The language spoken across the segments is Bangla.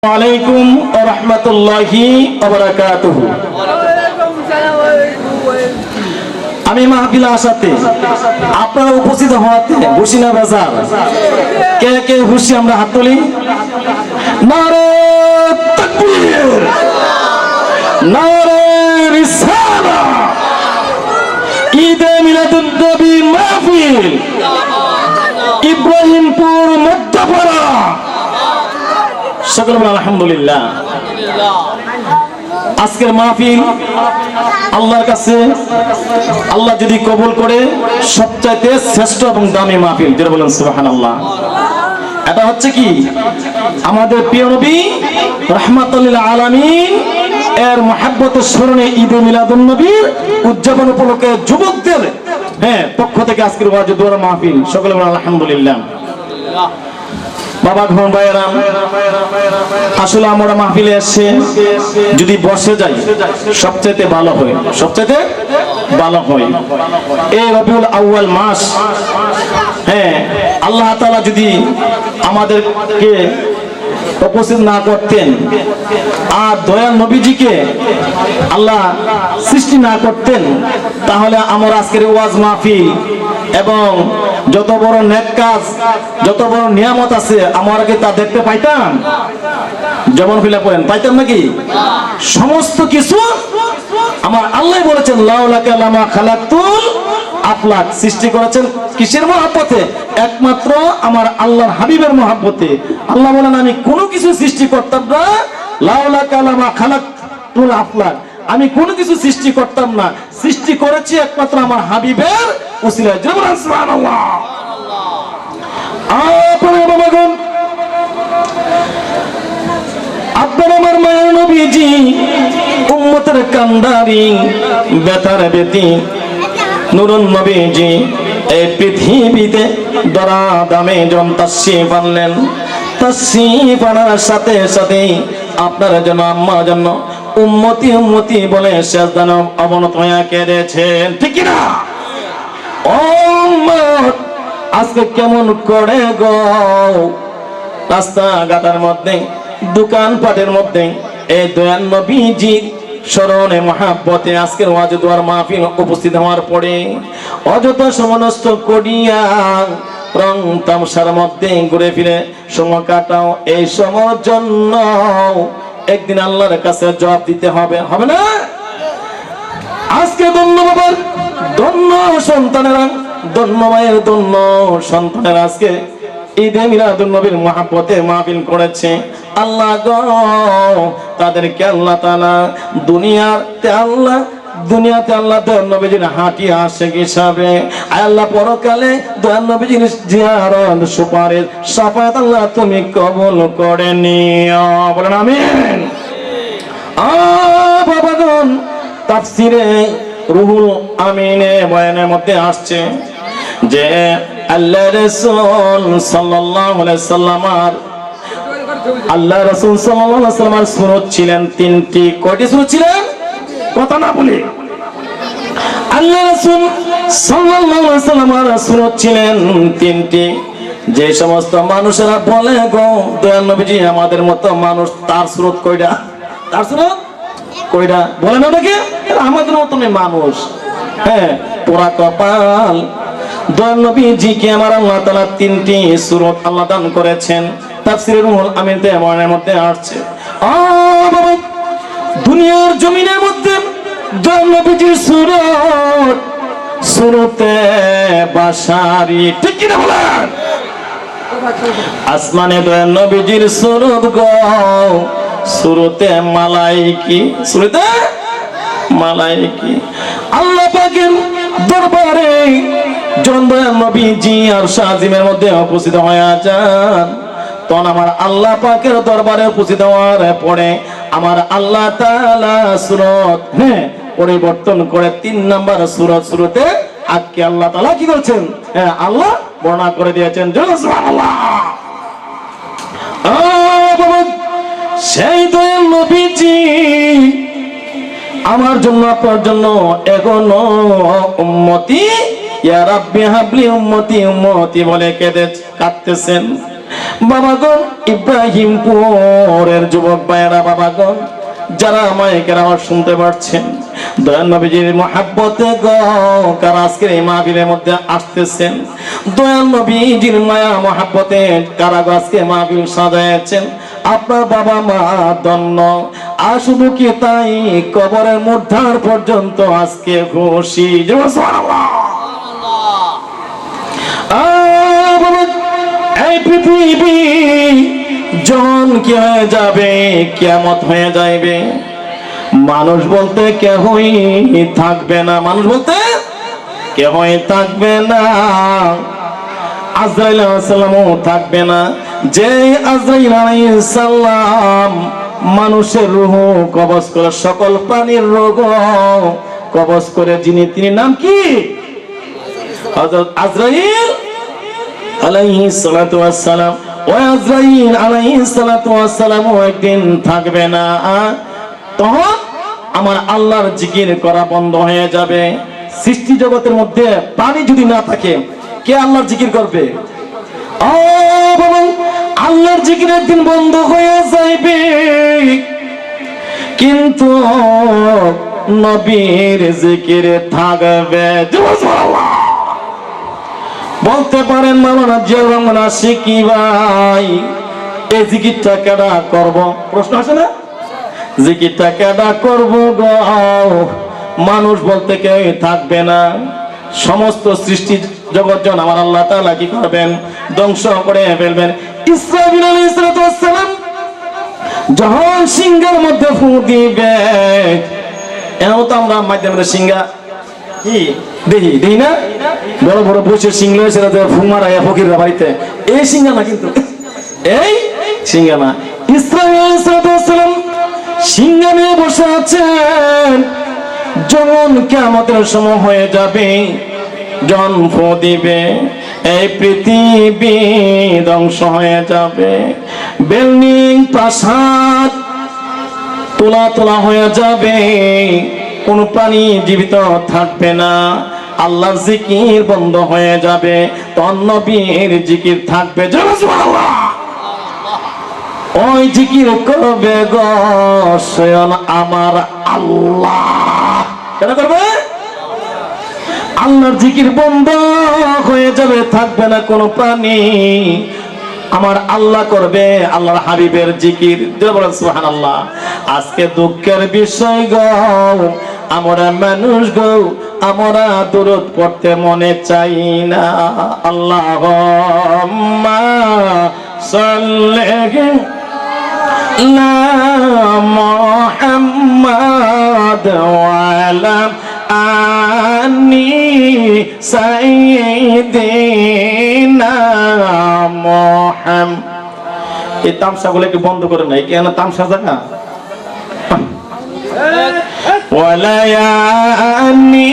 আলাইকুম ওয়া রাহমাতুল্লাহি ওয়া বারাকাতুহু। আমি মাহফিলে আসাতে আপনারা উপস্থিত হওয়াতে খুশি না বেজার? কে কে খুশি আমরা হাত তুলি। নারে তাকবীর, নারে রিসালা। ঈদে মিলাদুন নবী মাহফিল ইব্রাহিমপুর মধ্যপাড়া। সকলে বলেন আলহামদুলিল্লাহ। আজকের মাহফিল আল্লাহর কাছে আল্লাহ যদি কবুল করে সবচাইতে শ্রেষ্ঠ এবং দামি মাহফিল, যেটা বলেন সুবহানাল্লাহ। এটা হচ্ছে কি আমাদের প্রিয় নবী রাহমাতুল লিল আলামিন এর মহব্বতের স্মরণে ঈদে মিলাদুন নবীর উদযাপন উপলক্ষে যুবকদের পক্ষ থেকে আজকের ওয়াজ দোয়া মাহফিল। সকলে বলেন আলহামদুলিল্লাহ। বাবা ঘন ভাইরাম, আসলে আমরা মাহফিলে এসে যদি বসে যাই সবচেয়ে ভালো হয়, সবচেয়ে ভালো হয়। এই রবিউল আউয়াল মাস, আল্লাহ তাআলা যদি আমাদেরকে উপস্থিত না করতেন আর দয়াল নবীজিকে আল্লাহ সৃষ্টি না করতেন, তাহলে আমরা আজকের ওয়াজ মাহফিল এবং যত বড় নেক কাজ, যত বড় নিয়ামত আছে আমরা কি তা দেখতে পাইতাম? যেমন ফিলা পড়েন পাইতাম নাকি? সমস্ত কিছু আমার আল্লাহ বলেছেন লাউলাকা লামা খালাকতুল আফলাক, সৃষ্টি করেছেন কিসের মহব্বতে? একমাত্র আমার আল্লাহর হাবিবের মহব্বতে। আল্লাহ বলেন আমি কোনো কিছু সৃষ্টি করতাম না, লাউলাকা লামা খালাকতুল আফলাক, আমি কোনো কিছু সৃষ্টি করতাম না, সৃষ্টি করেছি একমাত্র আমার হাবিবের উসিলায়। জোরে সুবহানাল্লাহ। আপনারা বাবাগণ, আপনার আমার মায়ের নবীজি উম্মতের কান্দারি বেতার বেতি নুরুন নবীজি এই পৃথিবীতে দরা দামে জন তাশরীফ আনলেন। তাশরীফ আনার সাথে সাথে আপনার জন্য আম্মার জন্য উম্মতি উম্মতি বলে সেজদানে অবনত হয়ে কেঁদেছেন, ঠিক কি না? ও উম্মত, আজকে কেমন করে গো রাস্তাঘাটের মধ্যে, দোকানপাটের মধ্যে এই দয়াল নবীজি স্মরণে মহাব্বতে আজকের ওয়াজ দোয়ার মাহফিল উপস্থিত হওয়ার পরে অযথা সময় নষ্ট করিয়া রং তামসার মধ্যে ঘুরে ফিরে সময় কাটাও। এই সময়ের জন্য একদিন আল্লাহর কাছে জবাব দিতে হবে, হবে না? আজকে ধন্য বাবার ধন্য সন্তানেরা, ধন্য মায়ের ধন্য সন্তানেরা আজকে ঈদে মিলাদুন নবীর মহব্বতে মাহফিল করেছে। আল্লাহ গো, তাদেরকে আল্লাহ তাআলা দুনিয়াতে আল্লাহ দয়াল নবীজির হাঁটি আশিক হিসাবে, আল্লাহ পরকালে দয়াল নবীজির জিয়ারত সুপারিশ শাফায়াত আল্লাহ তুমি কবুল করে নিও, বলেন আমিন। বাবাগণ, তাফসিরে রুহুল আমিনে বয়ানের মধ্যে আসছে যে আল্লাহ রাসূল সাল্লাল্লাহু আলাইহি সাল্লাম সূরত ছিলেন তিনটি। কয়টি সূরত ছিলেন? কথা না বলি, আল্লাহ রাসূল সাল্লাল্লাহু আলাইহি সাল্লামের সূরত ছিলেন তিনটি। যে সমস্ত মানুষেরা বলে গো দয়াল নবীজি আমাদের মতো মানুষ, তার সূরত কয়টা? তার সূরত কয়টা বলে না নাকি? আমাদের মতো মানুষ, পোড়া কপাল। দয়াল নবীজিকে আমার আল্লাহ তাআলা তিনটি সূরত আল্লাহ দান করেছেন। তাফসীরে রুহুল আমিনতে এর মধ্যে আসছে বাবা, দুনিয়ার জমিনের মধ্যে দয়াল নবীজির সূরতে বাশারি, ঠিক কি না বলেন? আসমানে দয়াল নবীজির সূরত গো সূরতে মালাইকি, সূরতে মালাইকি। আল্লাহ পাকের দরবারে যখন দয়াল নবীজি আরশ আজিমের মধ্যে উপস্থিত হয়ে যান, তখন আমার আল্লাহ পাকের দরবারে উপস্থিত হওয়ার পরে আমার আল্লাহ তাআলা সূরত পরিবর্তন করে 3 নাম্বার সূরতে আজকে আল্লাহ তাআলা কি করছেন? আল্লাহ বর্ণনা করে দিয়েছেন। সুবহানাল্লাহ। সেই দয়াল নবীজি আমার জন্য আপনার জন্য এখনো উম্মতি ইয়া রাব্বি হাবলি উম্মতি উম্মতি বলে কাঁদতেছেন। বাবাগণ, ইব্রাহিমপুরের যুবক ভাইয়েরা, বাবাগণ যারা মায়ের আওয়াজ শুনতে পারছেন, দয়াল নবীজির মহাব্বতে গো কারা আজকের এই মাহফিলের মধ্যে আসতেছেন, দয়াল নবীজির মায়া মহাব্বতে কারা আজকে মাহফিল সাজায়েছেন, আপনার বাবা মা ধন্য। আর শুধু কি তাই, কবরের মূর্ধার পর্যন্ত আজকে খুশি। এই পৃথিবী জন কি হয়ে যাবে, কিয়ামত হয়ে যাইবে, মানুষ বলতে কেহই থাকবে না, মানুষ বলতে কেহই থাকবে না, আজরাইল আলাইহিস সালামও থাকবে না। যে আজরাইল আলাইহিস সালাম মানুষের রূহ কবজ করে, সকল প্রাণীর রোগ কবজ করে যিনি, তিনি নাম কি? হযরত আজরাইল আলাইহিস সালাতু ওয়াস সালাম। ওই আজরাইল আলাইহিস সালাতু ওয়াস সালাম একদিন থাকবে না, তখন আমার আল্লাহর জিকির করা বন্ধ হয়ে যাবে। সৃষ্টি জগতের মধ্যে প্রাণী যদি না থাকে, কে আল্লাহর জিকির করবে? ও বাবা, আল্লাহর জিকির একদিন বন্ধ হয়ে যাইবে, কিন্তু নবীর জিকির থাকবে। বলতে পারেন মাওলানা জিয়াউর রহমান আশিকি ভাই, এই জিকিরটা কেডা করব? প্রশ্ন আসে না? জিকিরটা কেডা করব গো? মানুষ বলতে কেউ থাকবে না, সমস্ত সৃষ্টি জগৎ আমার আল্লাহ তাআলা কি করবেন? ধ্বংস করে ফেলবেন। ইসরাফিল আলাইহিস সালাম যখন সিংহের মধ্যে ফু দিবে, এও তো আমরা মাধ্যমে সিংহা কি দেখি দেখি না, বড় বড় বসে সিংহ সেটা ফু মারাইয়া ফকিররা বাড়িতে, এই সিংহা না, কিন্তু এই সিংহা না। ইসরাফিল আলাইহিস সালাম সিংহ নিয়ে বসে আছেন, যখন কিয়ামতের সময় হয়ে যাবে, যখন ফু দিবে, এই পৃথিবী ধ্বংস হয়ে যাবে, বিল্ডিং প্রাসাদ তোলা তোলা হয়ে যাবে, কোন প্রাণী জীবিত থাকবে না, আল্লাহর জিকির বন্ধ হয়ে যাবে, তখন নবীর জিকির থাকবে। ওই জিকির করবে গো স্বয়ং আমার আল্লাহ। কেন করবে? আল্লাহর জিকির বন্ধ হয়ে যাবে, থাকবে না কোনো প্রাণী, আমার আল্লাহ করবে আল্লাহর হাবিবের জিকির। বলেন সুবহানাল্লাহ। আজকে দুঃখের বিষয় গো, আমরা মানুষ গো, আমরা দুরূদ পড়তে মনে চাই না। আল্লাহুম্মা সাল্লি আলা মুহাম্মাদ ওয়া আলা আনি সাইয়্যিদিনা মুহাম্মদ। এই তামসাগুলো একটু বন্ধ করে নাই, কেন তামসা জায়গা? ওয়ালায়ানি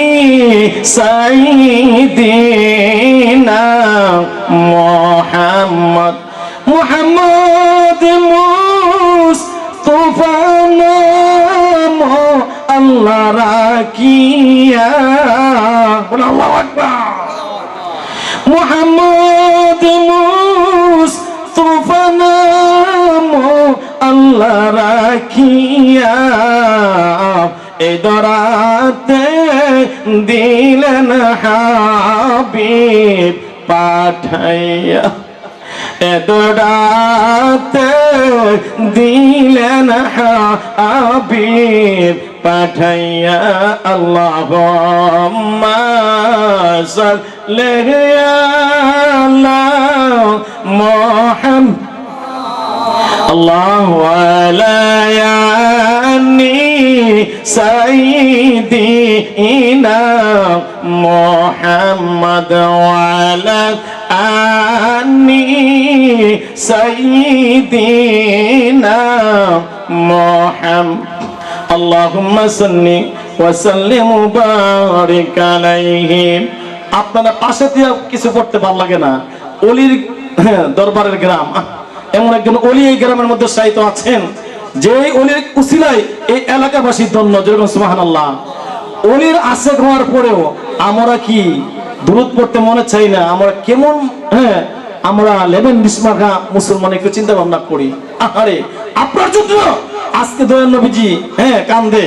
সাইয়্যিদিনা মুহাম্মদ, মুহাম্মদ মুস্তাফা নাম আল্লাহ রাখিয়া, আল্লাহু আকবার। মুহাম্মদ মুস্তাফা নাম আল্লাহ রাখিয়া, এই দরাতে দিলেন হাবিব পাঠাইয়া, এ দরাতে দিলেন হাবিব পাঠাইয়া। আল্লাহুম্মা সাল্লি আলা মুহাম্মদ, আল্লাহু আলায়ানি সাইয়্যিদিনা মুহাম্মদ ওয়া আলা আনি সাইয়্যিদিনা মুহাম্মদ। আল্লাহুম্মা সাল্লি ওয়া সাল্লিম ওয়া বারিক আলাইহি। আপনারা পাশে দিয়ে কিছু পড়তে ভালো লাগে না? অলির দরবারের গ্রাম, এমন একজন অলি এই গ্রামের মধ্যে সাহিত্য আছেন, যে অলির উসিলায় এই এলাকাবাসী ধন্য। যেরকম সুবহানাল্লাহ। অলির আশেক হওয়ার পরেও আমরা কি দুরূদ পড়তে মনে চাই না? আমরা কেমন আমরা লেবেন বিসমার্কা মুসলমান একটু চিন্তা ভাবনা করি, আরে আপনার জন্য আজকে দয়াল নবীজি কান্দে,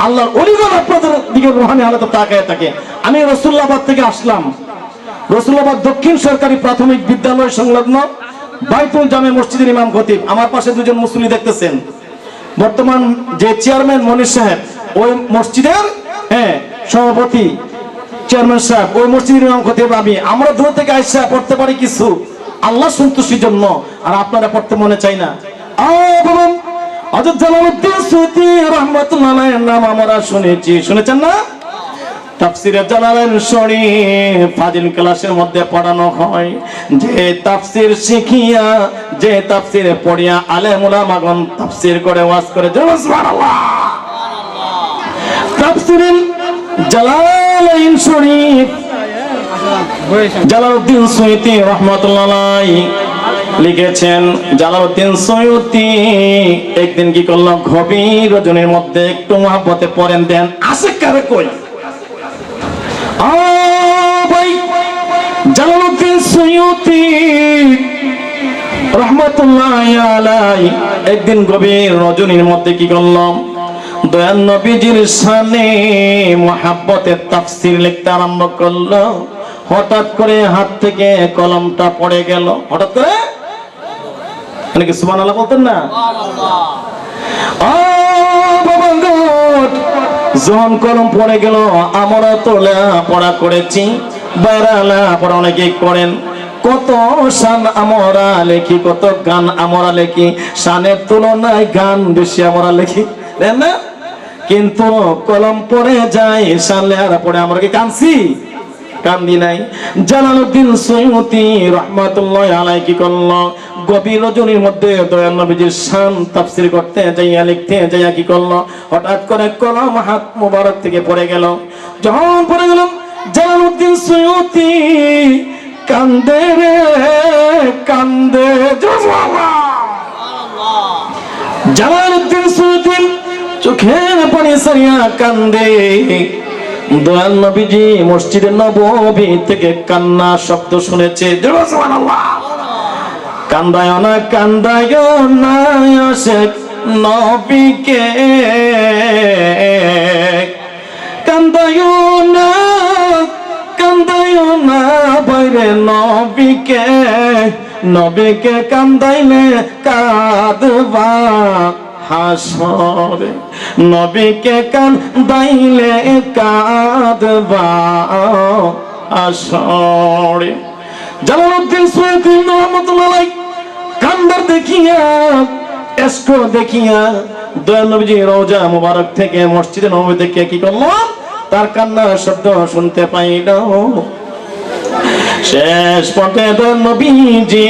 আল্লাহর ওলিগণ আপনাদের দিকে রুহানি হালাতে তাকায় থাকে। আমি রসুল্লাবাদ থেকে আসলাম, রসুল্লাবাদ দক্ষিণ সরকারি প্রাথমিক বিদ্যালয় সংলগ্ন বাইতুল জামে মসজিদের ইমাম খতিব। আমার পাশে দুজন মুসল্লি দেখতেছেন, বর্তমান যে চেয়ারম্যান মনির সাহেব ওই মসজিদের সভাপতি চেয়ারম্যান সাহেব, ওই মসজিদের ইমাম খতিব আমি। আমরা দূর থেকে আইসা পড়তে পারি কিছু আল্লাহ সন্তুষ্টির জন্য, আর আপনারা পড়তে মনে চাই না। হযরত জালালউদ্দিন সুয়ুতী রাহমাতুল্লাহ আলাইহির নাম আমরা শুনেছি, শুনেছেন না? তাফসিরে জালালাইন শরীফ ফাজিল ক্লাসের মধ্যে পড়ানো হয়, যে তাফসির শিখিয়া, যে তাফসিরে পড়িয়া আলেম উলামাগণ তাফসির করে ওয়াজ করে, সুবহানাল্লাহ। তাফসিরে জালালাইন শরীফ জালালউদ্দিন সুয়ুতী রাহমাতুল্লাহ আলাইহি লিখেছেন। জালালউদ্দিন সুয়ুতী একদিন কি করলো, গভীর রজনীর মধ্যে একটু মহব্বতে পড়েন দেন, আশিক কারে কই ভাই। জালালউদ্দিন সুয়ুতী রাহমাতুল্লাহি আলাইহি একদিন গভীর রজনীর মধ্যে কি করলো, দয়াল নবীজির শানে মহব্বতে তাফসীর লিখতে আরম্ভ করলো। হঠাৎ করে হাত থেকে কলমটা পড়ে গেল, হঠাৎ করে, অনেকে সুবহানাল্লাহ বলতেন না? যখন কলম পড়ে গেল, আমরা তো লেখাপড়া করেছি, বাইরা লেখাপড়া অনেকেই করেন, কত শান আমরা লেখি, কত গান আমরা লেখি, শানের তুলনায় গান বেশি আমরা লেখি, তাই না? কিন্তু কলম পড়ে যায়, শান লেখার পড়ে আমরা কি কাঁদছি? কান্দি নাই। জালালউদ্দিন সুয়ুতী রাহমাতুল্লাহি আলাইহি কি করলো, গভীর রজনীর মধ্যে দয়াল নবীজির শান তাফসীর করতে যাইয়া, লিখতে যাইয়া কি করলো, হঠাৎ করে কলম হাত মুবারক থেকে পড়ে গেল। যখন পড়ে গেল, জালালউদ্দিন সুয়ুতী কান্দে রে কান্দে, জালালউদ্দিন সুয়ুতী চোখের পানি সারিয়া কান্দে। দয়াল নবীজি মসজিদে নববী থেকে কান্না শব্দ শুনেছে, সুবহানাল্লাহ। কান্দায় না কান্দায় না আশিক নবীকে, কান্দায় না কান্দায় না বাইরে নবীকে, নবীকে কান্দাইলে কাঁদবা হাসরে, নবীকে কান্দাইলে কাঁদবা হাসরে। জালালউদ্দিন সুয়ুতী রাহমাতুল্লাহ আলাইহি কান্দার দেখিয়া, এসকো দেখিয়া দয়াল নবীজির রওজা মুবারক থেকে মসজিদে নববী থেকে কি করলো, তার কান্নার শব্দ শুনতে পাইল। শেষ পর্যায়ে দয়াল নবীজি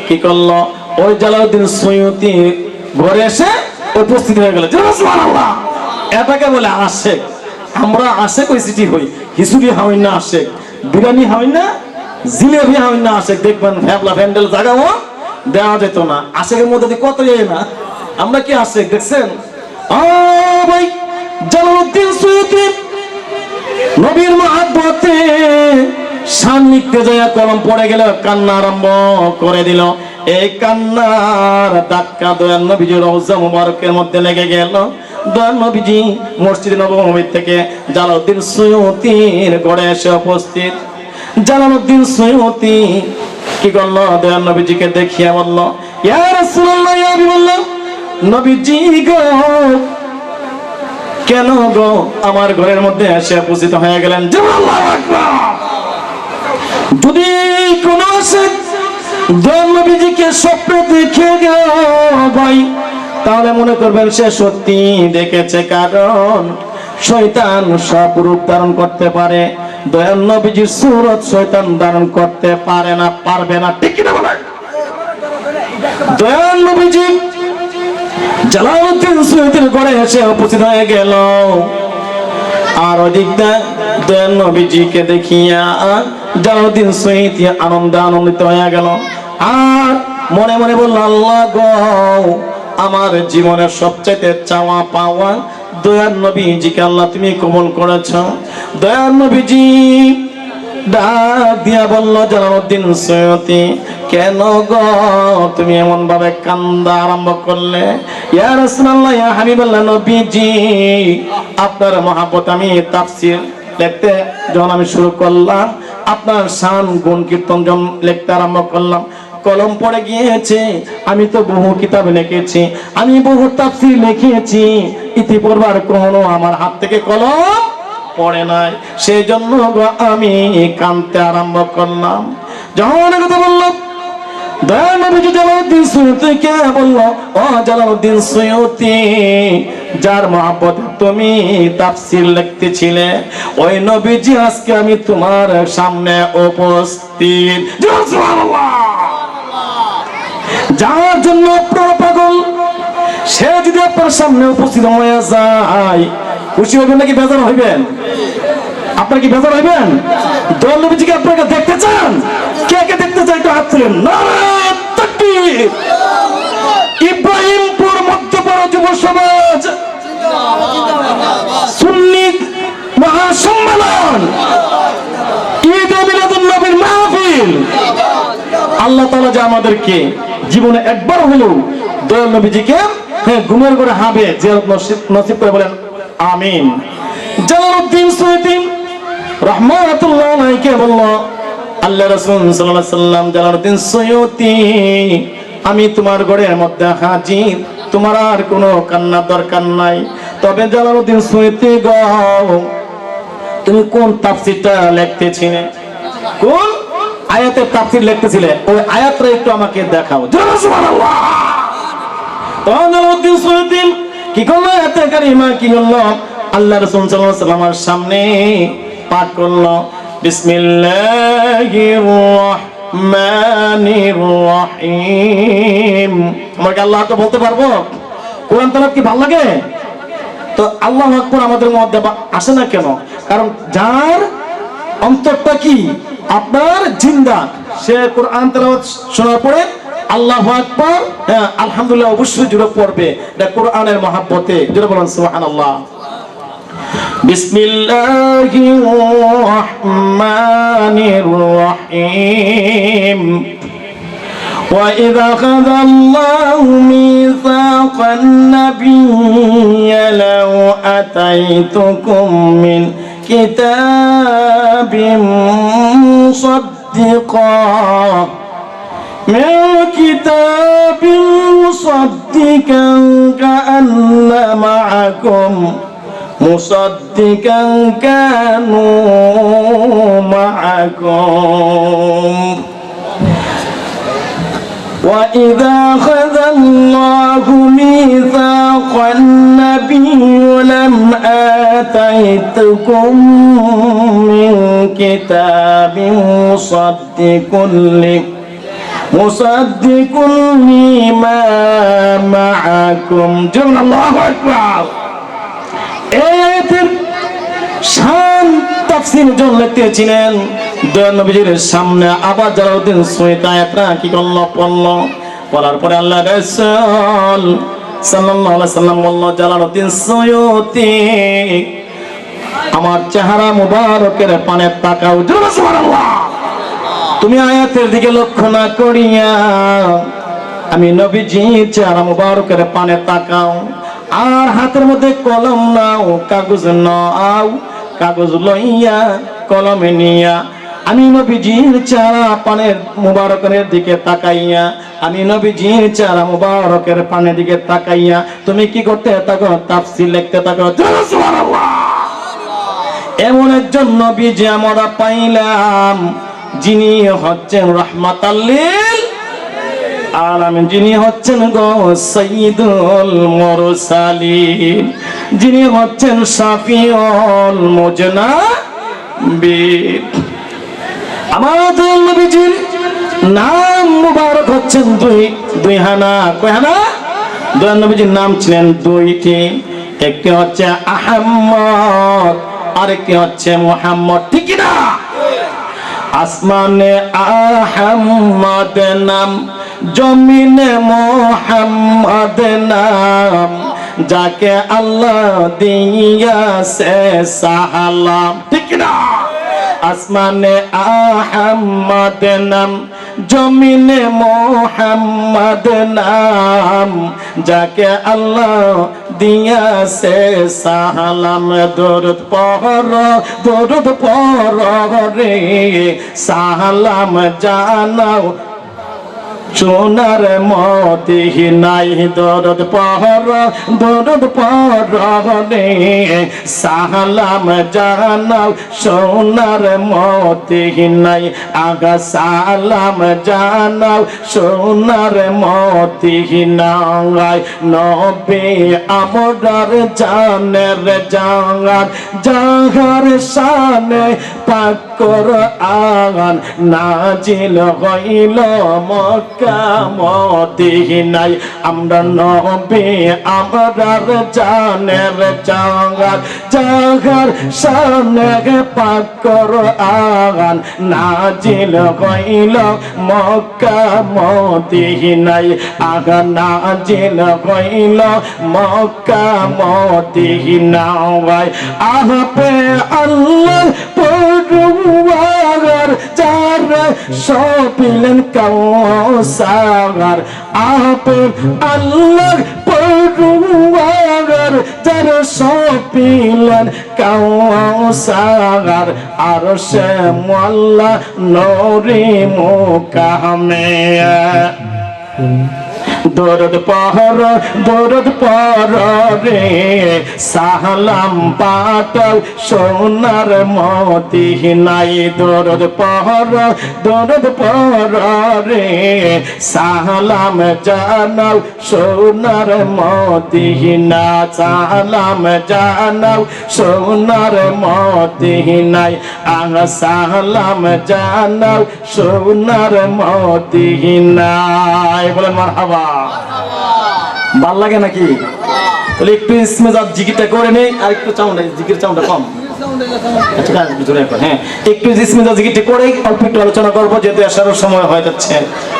কি করলো, ওই জালালউদ্দিন সুয়ুতী ঘরে এসে উপস্থিত হয়ে গেল, সুবহানাল্লাহ। এটাকে বলে আশেক। আমরা আশেক ওই সিটি হই, খিচুড়ি হাওয়াই না আশেক, বিরিয়ানি হাওয়াই না, জিলেবি হাওয়াই না আশেক। দেখবেন ফ্যাবলা প্যান্ডেল জাগাও দেওয়া যেত না, আশেকের মধ্যে দিয়ে কত যায় না। আমরা কি আশেক দেখছেন? ভাই জালালউদ্দিন সুয়ুতী নবীর মহব্বতে শান লিখতে যায়, কলম পড়ে গেল, কান্না আরম্ভ করে দিল। এই কান্নার ধাক্কা দয়াল নবীজির রওজা মুবারকের মধ্যে লেগে গেল। দয়াল নবীজি মসজিদ নববী থেকে জালালউদ্দিন সুয়ুতীর ঘরে এসে উপস্থিত। জালালউদ্দিন সুয়ুতী কি করলো, দয়াল নবীজিকে দেখিয়ে বলল, ইয়া রাসূলুল্লাহ, ইয়া হাবিবাল্লাহ, নবীজি গো, কেন গো আমার ঘরের মধ্যে এসে উপস্থিত হয়ে গেলেন? আল্লাহু আকবার। যদি কোন দয়াল নবীজিকে স্বপ্নে দেখে গেল ভাই, তাহলে মনে করবেন সে সত্যি দেখেছে, কারণ শয়তান সব রূপ ধারণ করতে পারে, দয়াল নবীজির সূরত শয়তান ধারণ করতে পারে না, পারবে না, ঠিক কিনা বলেন? দয়াল নবীজি জালালউদ্দিন সুয়ুতীর ঘরে এসে উপস্থিত হয়ে গেল। আর ওদিকটা দয়াল নবীজিকে দেখিয়া জালালউদ্দিন সুয়ুতী আনন্দিত হয়ে গেল। আর মনে মনে বলল, আল্লাহ গো, আমার জীবনের সবচেয়ে চাওয়া পাওয়া দয়াল নবীজিকে আল্লাহ তুমি কবুল করেছ। দয়াল নবীজি ডাক দিয়া বলল, জালালউদ্দিন সৈয়দী, কেন গো তুমি এমন ভাবে কান্দা আরম্ভ করলে? ইয়া রাসূলুল্লাহ, ইয়া হাবিবাল্লাহ, নবীজি আপনার মহব্বত আমি তাফসীর লিখতে যখন আমি শুরু করলাম, আপনার শান গুণ কীর্তন যখন লিখতে আরম্ভ করলাম, কলম পড়ে গিয়েছে। আমি তো বহু কিতাব লিখেছি, আমি বহু তাফসীর লিখেছি, ইতিপূর্বে কখনো আমার হাত থেকে কলম পড়ে নাই, সেই জন্য আমি কাঁদতে আরম্ভ করলাম। যখন কথা বললাম, দয়াল নবীজি জালালউদ্দিন সৈয়দীকে বলল, ও জালালউদ্দিন সৈয়দী, যার মহব্বতে তুমি তাফসীর লিখতেছিলে, ওই নবীজি আজকে আমি তোমার সামনে উপস্থিত। সুবহানাল্লাহ। যার জন্য আপনারা পাগল, সে যদি আপনার সামনে উপস্থিত হয়ে যায়, খুশি হইবেন নাকি বেজার হইবেন? আপনারা কি বেজার হইবেন? দয়াল নবীজিকে আপনারা দেখতে চান? কে কে দেখতে চান একটু হাত তুলেন। নারায়ে তাকবীর। ইব্রাহিমপুর মধ্যপাড়া যুব সমাজ সুন্নি মহাসম্মেলন, ঈদে মিলাদুন নবীর মাহফিল। আল্লাহ তাআলা যে আমাদেরকে জীবনে একবার হলেও দয়াল নবীজিকে ঘুমের ঘরে হাবে জিয়ারত নসিব করে বলেন আমিন। জালালউদ্দিন সৈয়দী রাহমাতুল্লাহ আলাইহি বলল, আল্লাহ রাসূল সাল্লাল্লাহু আলাইহি সাল্লাম, জালালউদ্দিন সৈয়দী, আমি তোমার ঘরের মধ্যে হাজির, তোমার আর কোনো কান্নার দরকার নাই। তবে জালালউদ্দিন সৈয়দী গো, তুমি কোন তাফসীরটা লিখতেছিলে, কোন আয়াতের তাফসীর লিখতেছিলে, ওই আয়াতটা একটু আমাকে দেখাও। সুবহানাল্লাহ। তখন জালালউদ্দিন সৈয়দী কি করলো? আয়াতে কারিমা কি করলো? আল্লাহ রাসূল সাল্লাল্লাহু আলাইহি ওয়াসাল্লামের সামনে পাঠ করলো, বিসমিল্লাহির রাহমানির রাহিম। আমাকে আল্লাহ তো বলতে পারবো? কোরআন তেলাওয়াত কি ভালো লাগে? তো আল্লাহু আকবার আমাদের মধ্যে আসে না কেন? কারণ যার অন্তরটা কি আপনার জিন্দা, সে কোরআন তেলাওয়াত শোনার পরে আল্লাহু আকবার, আলহামদুলিল্লাহ অবশ্যই জুড়ে পড়বে। এটা কোরআনের মহব্বতে, জুড়ে বলেন সুবহানাল্লাহ। বিসমিল্লাহির রাহমানির রাহিম। وَإِذْ أَخَذَ اللَّهُ مِيثَاقَ النَّبِيِّيِّ لَوْ آتَيْتُكُم مِّنْ كِتَابٍ مُصَدِّقًا كَأَنَّ مَعَكُمْ مُصَدِّقًا كَانُوا مَعَكُمْ وَإِذَا أَخَذَ اللَّهُ مِيثَاقَ النَّبِيِّيِّ لَمَا آتَيْتُكُم مِّن كِتَابٍ مُصَدِّقٌ لِمَا مَعَكُمْ। جل الله أكبر। এই আয়াতের শান তাফসীর জন লিখতেছিলেন দয়াল নবীজির সামনে। আবার জালালউদ্দিন সৈয়দী আয়াতটা কি করলো? পড়লো। পড়ার পরে আল্লাহ রাসূল সাল্লাল্লাহু আলাইহি সাল্লাম বলল, জালালউদ্দিন সৈয়দী, আমার চেহারা মুবারকের পানে তাকাও। সুবহানাল্লাহ। তুমি আয়াতের দিকে লক্ষ্য না করিয়া আমি নবীজির চেহারা মুবারকের পানে তাকাও, আর হাতের মধ্যে কলম নাও, কাগজ নাও, কাগজ লইয়া কলমে নিয়া আমি নবীজির চেহারা পানের মুবারকের দিকে তাকাইয়া, আমি নবীজির চেহারা মুবারকের পানের দিকে তাকাইয়া তুমি কি করতে থাকো? তাফসীর লিখতে থাকো। সুবহানাল্লাহ। এমন একজন নবী যে আমরা পাইলাম, যিনি হচ্ছেন রাহমাতাল লিল আলামিন, যিনি হচ্ছেন গো সাইয়্যিদুল মুরসালিন, যিনি হচ্ছেন শাফিউল মুজনাবিন। আমাদের নবীজির নাম মুবারক হচ্ছেন দুই হানা। কয় হানা? দয়াল নবীজির নাম ছিলেন দুইটি, একটি হচ্ছে আহমদ, আরেকটি হচ্ছে মুহাম্মদ। ঠিক না? আসমানে আহমদ নাম, জমিনে মুহাম্মদ নাম, যাকে আল্লাহ দিয়াছে সালাম। ঠিক না? আসমানে আহাম্মদ নাম, জমিনে মোহাম্মদ নাম, যাকে আল্লাহ দিয়াছে সালাম। দরুদ পড় রে, সালাম জানাও সোনার মদিনায়। দরুদ পড় রে, সালাম জানাও সোনার মদিনায়। আগা সালাম জানাও সোনার মদিনায়। নবী আমরার জানের জান, যাহার শানে পাক কোরআন নাজিল হইল মক্কা মদিনায়। আমরা নবী আমরার জানের জান, যাহার শানে পাক কোরআন নাজিল হইল মক্কা মদিনায়। আগা নাজিল হইল মক্কা মদিনায়। আপে আল্লাহ পরওয়ার, যার সপিলেন কাউসার। আপে আল্লাহ পরওয়ার, যার সপিলেন কাউসার। আরশে মোল্লা নূরে মুকামে। দরুদ পড় রে, সালাম পাঠাও সোনার মদিনায়। দরুদ পড় রে, সালাম জানাও সোনার মদিনা। সালাম জানাও সোনার মদিনায়। সালাম জানাও সোনার মদিনায়। বলেন মারহাবা। ভাল লাগে নাকি? তাহলে একটু ইসমেজাত জিকিরটা করে নেই, আর একটু চাউন্ড, জিকির চাউন্ডটা কম। হ্যাঁ, একটু ইসমেজাত জিকিরটা করে অল্প একটু আলোচনা করবো, যেহেতু আসার সময় হয়ে যাচ্ছে।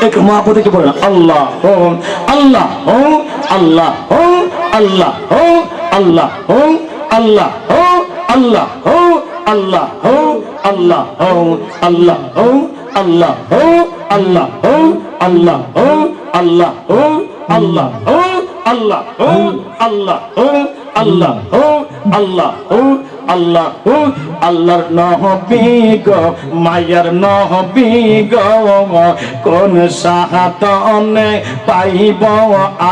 একটু মহাপদ একটু বলেন আল্লাহ হোম, আল্লাহ হোম, আল্লাহ হোম, আল্লাহ হোম, আল্লাহ হোম, আল্লাহ হোম, আল্লাহ হোম, আল্লাহ হোম, আল্লাহ হোম, আল্লাহ হোম, আল্লাহ হোম, আল্লাহ হোম, আল্লাহ হোম, আল্লাহ হোম, আল্লাহ হোম, আল্লাহ হোম, আল্লাহ হোম, আল্লাহ হোম, আল্লাহ হোম, আল্লাহ হোম। আল্লাহর নবী গো, মায়ার নবী গো, কোন সাহাতনে পাইব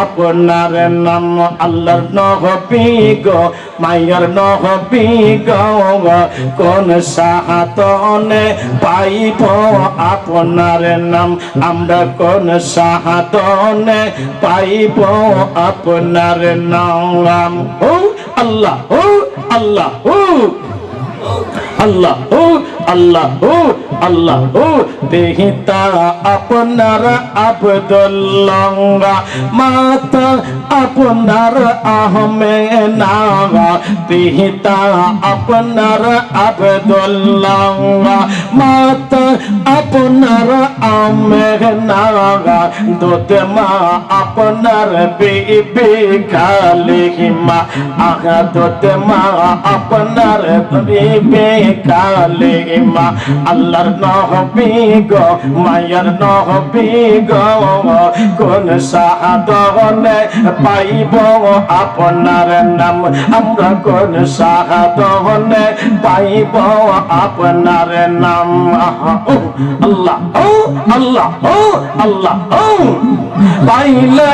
আপনার নাম। আল্লাহর নবী গো, মায়ার নবী গো, কোন সাহাতনে পাইব আপনার নাম। আমরা কোন সাহাতনে পাইব আপনার নাম। ও আল্লাহ, ও আল্লাহ, ও আল্লাহ, ও আল্লাহ, ও আল্লাহ, ও পিতা আপনার আব্দুল্লাহ, মাতা আপনার আহমেনা। পিতা আপনার আব্দুল্লাহ, মাতা আপনার আহমেনা। দুধ মা আপনার বিবি কালিমা। আগা দুধ মা আপনার বিবি কালিমা। আল্লাহর নবী গো, মায়ার নবী গো, কোন সাহাদনে পাইব আপনার নাম। আমরা কোন সাহাদনে পাইব আপনার নাম। আল্লাহ, ও আল্লাহ, ও আল্লাহ, ও পাইলে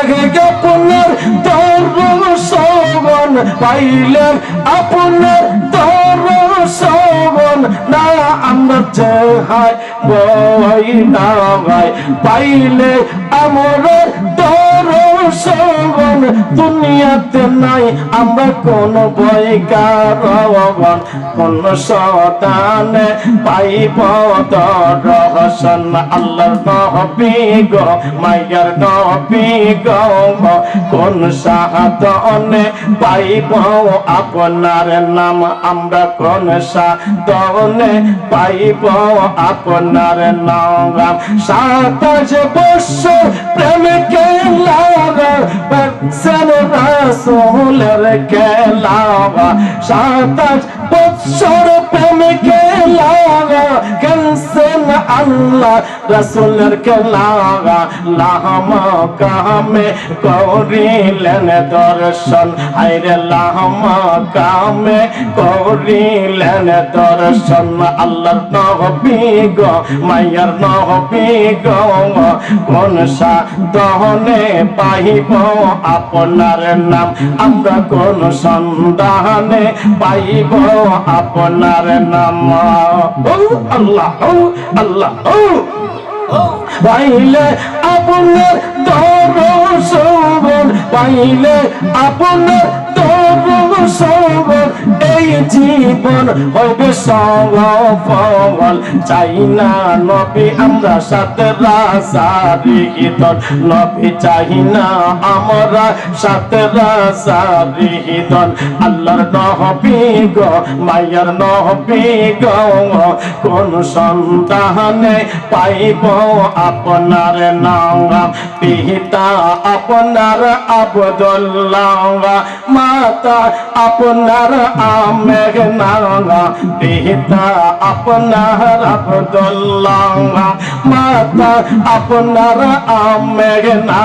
আপনার দর্শন, পাইলে আপনার দর্শন। না আমরা চাই বই না ভাই, পাইলে আমার দর্শন। দুনিয়াতে নাই আমরা কোন বই কারণ, কোন সদানে পাইব দর্শন। আল্লাহর নবী গো, মায়ার নবী গো, কোন সাধনে পাইব আপনার নাম। আমরা কোন সাধনে পাইব আপনার নাম। 27 বছর প্রেম খেলা, রাসূলের খেলা। 27 বছর প্রেম খেলা, লাগা গেছেন আল্লাহ রাসূলের লাগা লাহমা কামে করিলেন দর্শন হায়রে লাহমা কামে করিলেন দর্শন আল্লাহর নবী গো মায়ার নবী গো কোন সাধনে পাইব আপনার নাম আমরা কোন সন্ধানে পাইব আপনার নাম আল্লাহ আল্লাহ পাইলে আপনার দর্শন পাইলে আপনার দর্শন এই জীবন হইবে সফল চাই না নবী আমরা সাথে রাসারিহিতন নবী চাই না আমরা সাথে রাসারিহিতন আল্লাহর নবী গো মায়ার নবী গো কোন সন্তানে পাইব আপনার নাম পিতা আপনার আব্দুল্লাহ মাতা আপনার আমেনা পিতা আপনার আব্দুল্লাহ মাতা আপনার আমেনা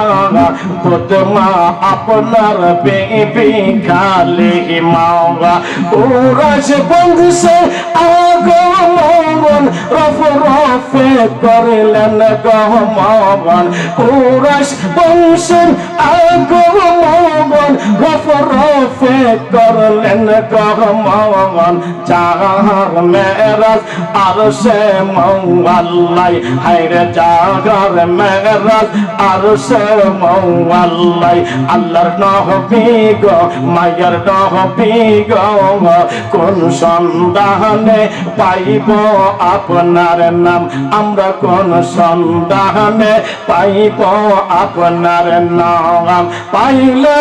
পুতমা আপনার বেবি খালি মাওয়া উরাশ বংশে আগমন রফ রফে করলেন গহমন উরাশ বংশের আগমন রফ রফে করলেন গহমন জাগার মেরাজ আরশে মওলাই হায়রে জাগার মেরাজ আরশে মওলাই আল্লাহর নবী গো মায়ার নবী গো কোন সন্ধানে পাইব আপনার নাম আমরা কোন সন্ধানে পাইব আপনার নাম পাইলে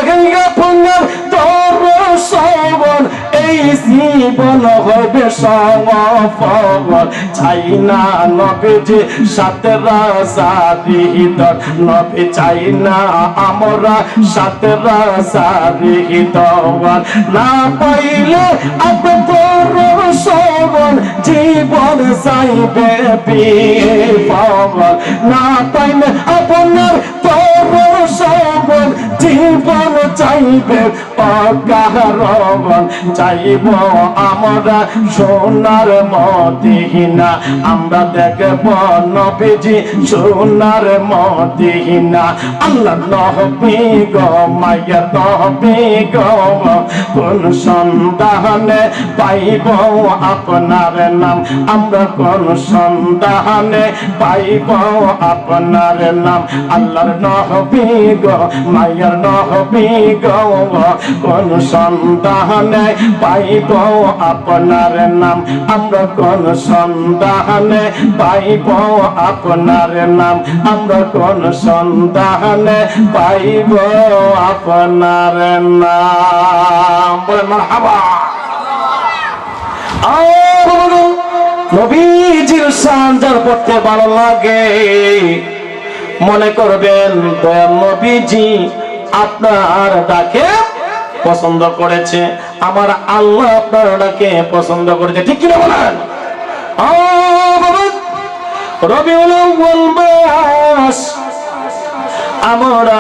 আপনার দর্শন এই জীবন হইবে সফল চাই না নবীজি সাথে রাসারিহিতন নবী চাই না আমরা সাথে রাসারিহিতন না পাইলে আপনার দর্শন জীবন যাইবে বিফল না পাইলে আপনার দর্শন জীবন চাইবে অকারণ চাইব আমরা সোনার মদিনা আমরা দেখব নবীজি সোনার মদিনা আল্লাহ নবী গো মায়ার নবী গো কোন সন্ধানে পাইব আপনার নাম আমরা কোন সন্ধানে পাইব আপনার নাম আল্লাহর নবী গো মায়ার নবী গো কোন সন্ধানে পাইব আপনার নাম আমরা কোন সন্ধানে পাইব আপনার নাম আমরা কোন সন্ধানে পাইব আপনার নাম বলেন মারহাবা নবীজির শান যার পড়তে ভালো লাগে মনে করবেন দয়াল নবীজি আপনার ডাকে পছন্দ করেছে আমার আল্লাহ আপনার ডাকে পছন্দ করেছে ঠিক কিনা বলেন রবিউল আউয়াল মাস আমরা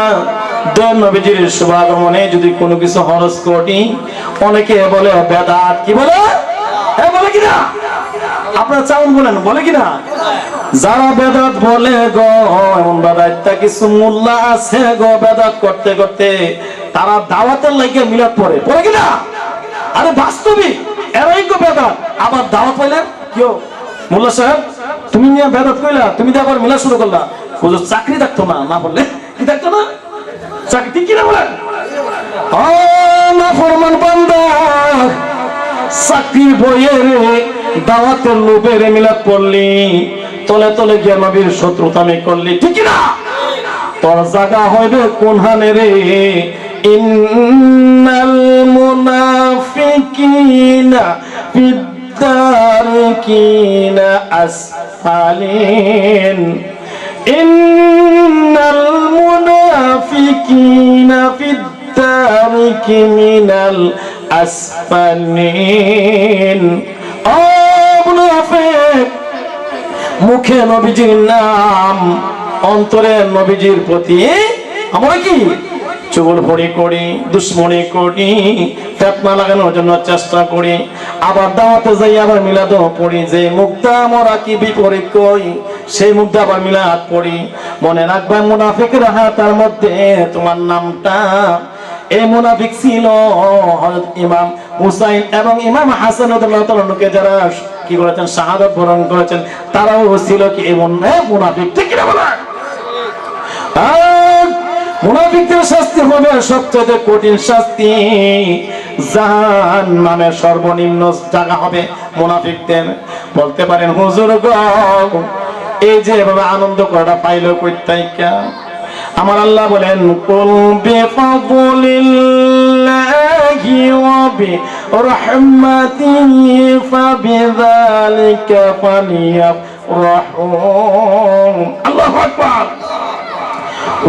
দয়াল নবীজির শুভাগমনে যদি কোনো কিছু হরজ করি অনেকে বলে বেদাত কি বলে হ্যাঁ বলে কিনা আপনারা চাউন বলেন বলে কিনা যারা বেদাত বলে গো এমন বেদাতটা কিছু মোল্লা আছে গো বেদাত করতে করতে তারা দাওয়াতের লাগে মিলাদ পড়ে পড়ে কিনা আরে বাস্তবিক এরাই গো বেদাত আবার দাওয়াত পাইলে কেউ মোল্লা সাহেব তুমি নিয়ে বেদাত কইলা তুমি দিয়ে আবার মিলাদ শুরু করলা হুজুর চাকরি থাকতো না না বললে কি থাকতো না চাকরি ঠিক কিনা বলেন না ফরমান বান্দা চাকরির বইয়ের দাওয়াতের লোভের মিলাদ পড়লি তলে তলে গিয়ে নবীর শত্রুতামি করলি ঠিক না তোর জায়গা হইবে কোন হানে রে ইন্নাল মুনাফিকিনা ফিদ্দারিকিনা আসফালিন ইন্নাল মুনাফিকিনা ফিদ্দারিকিনাল আসফালিন মুনাফিক, মুখে নবীজির নাম, অন্তরে নবীজির প্রতি আমরা কি চুগলখড়ি করি, দুশ্মনী করি, ফিতনা লাগানোর জন্য চেষ্টা করি, আবার দাওয়াতে যাই আবার মিলাদও পড়ি। যে মুখটা আমরা কি বিপরীত করি সেই মুখটা আবার মিলাদ পড়ি। মনে রাখবা মুনাফিকের হাতের মধ্যে তোমার নামটা। এই মুনাফিক ছিল হযরত ইমাম হুসাইন এবং ইমাম হাসান রাদিয়াল্লাহু তাআলা কে যারা কি করেছেন শাহাদাত বরণ করেছেন, তারাও ছিল কি এমন মুনাফিক। ঠিক কি না বলেন? মুনাফিকদের শাস্তি হবে সবচেয়ে কঠিন শাস্তি, জাহান্নামের সর্বনিম্ন জায়গা হবে মুনাফিকদের। বলতে পারেন হুজুর গো, এই যে এভাবে আনন্দ করাটা পাইলো কই থেকে? আমার আল্লাহ বলেন কুল বিফাদলিল্লাহি ওয়া বিরাহমাতিহি ফাবিযালিকা ফালিয়াফরাহু। আল্লাহু আকবার।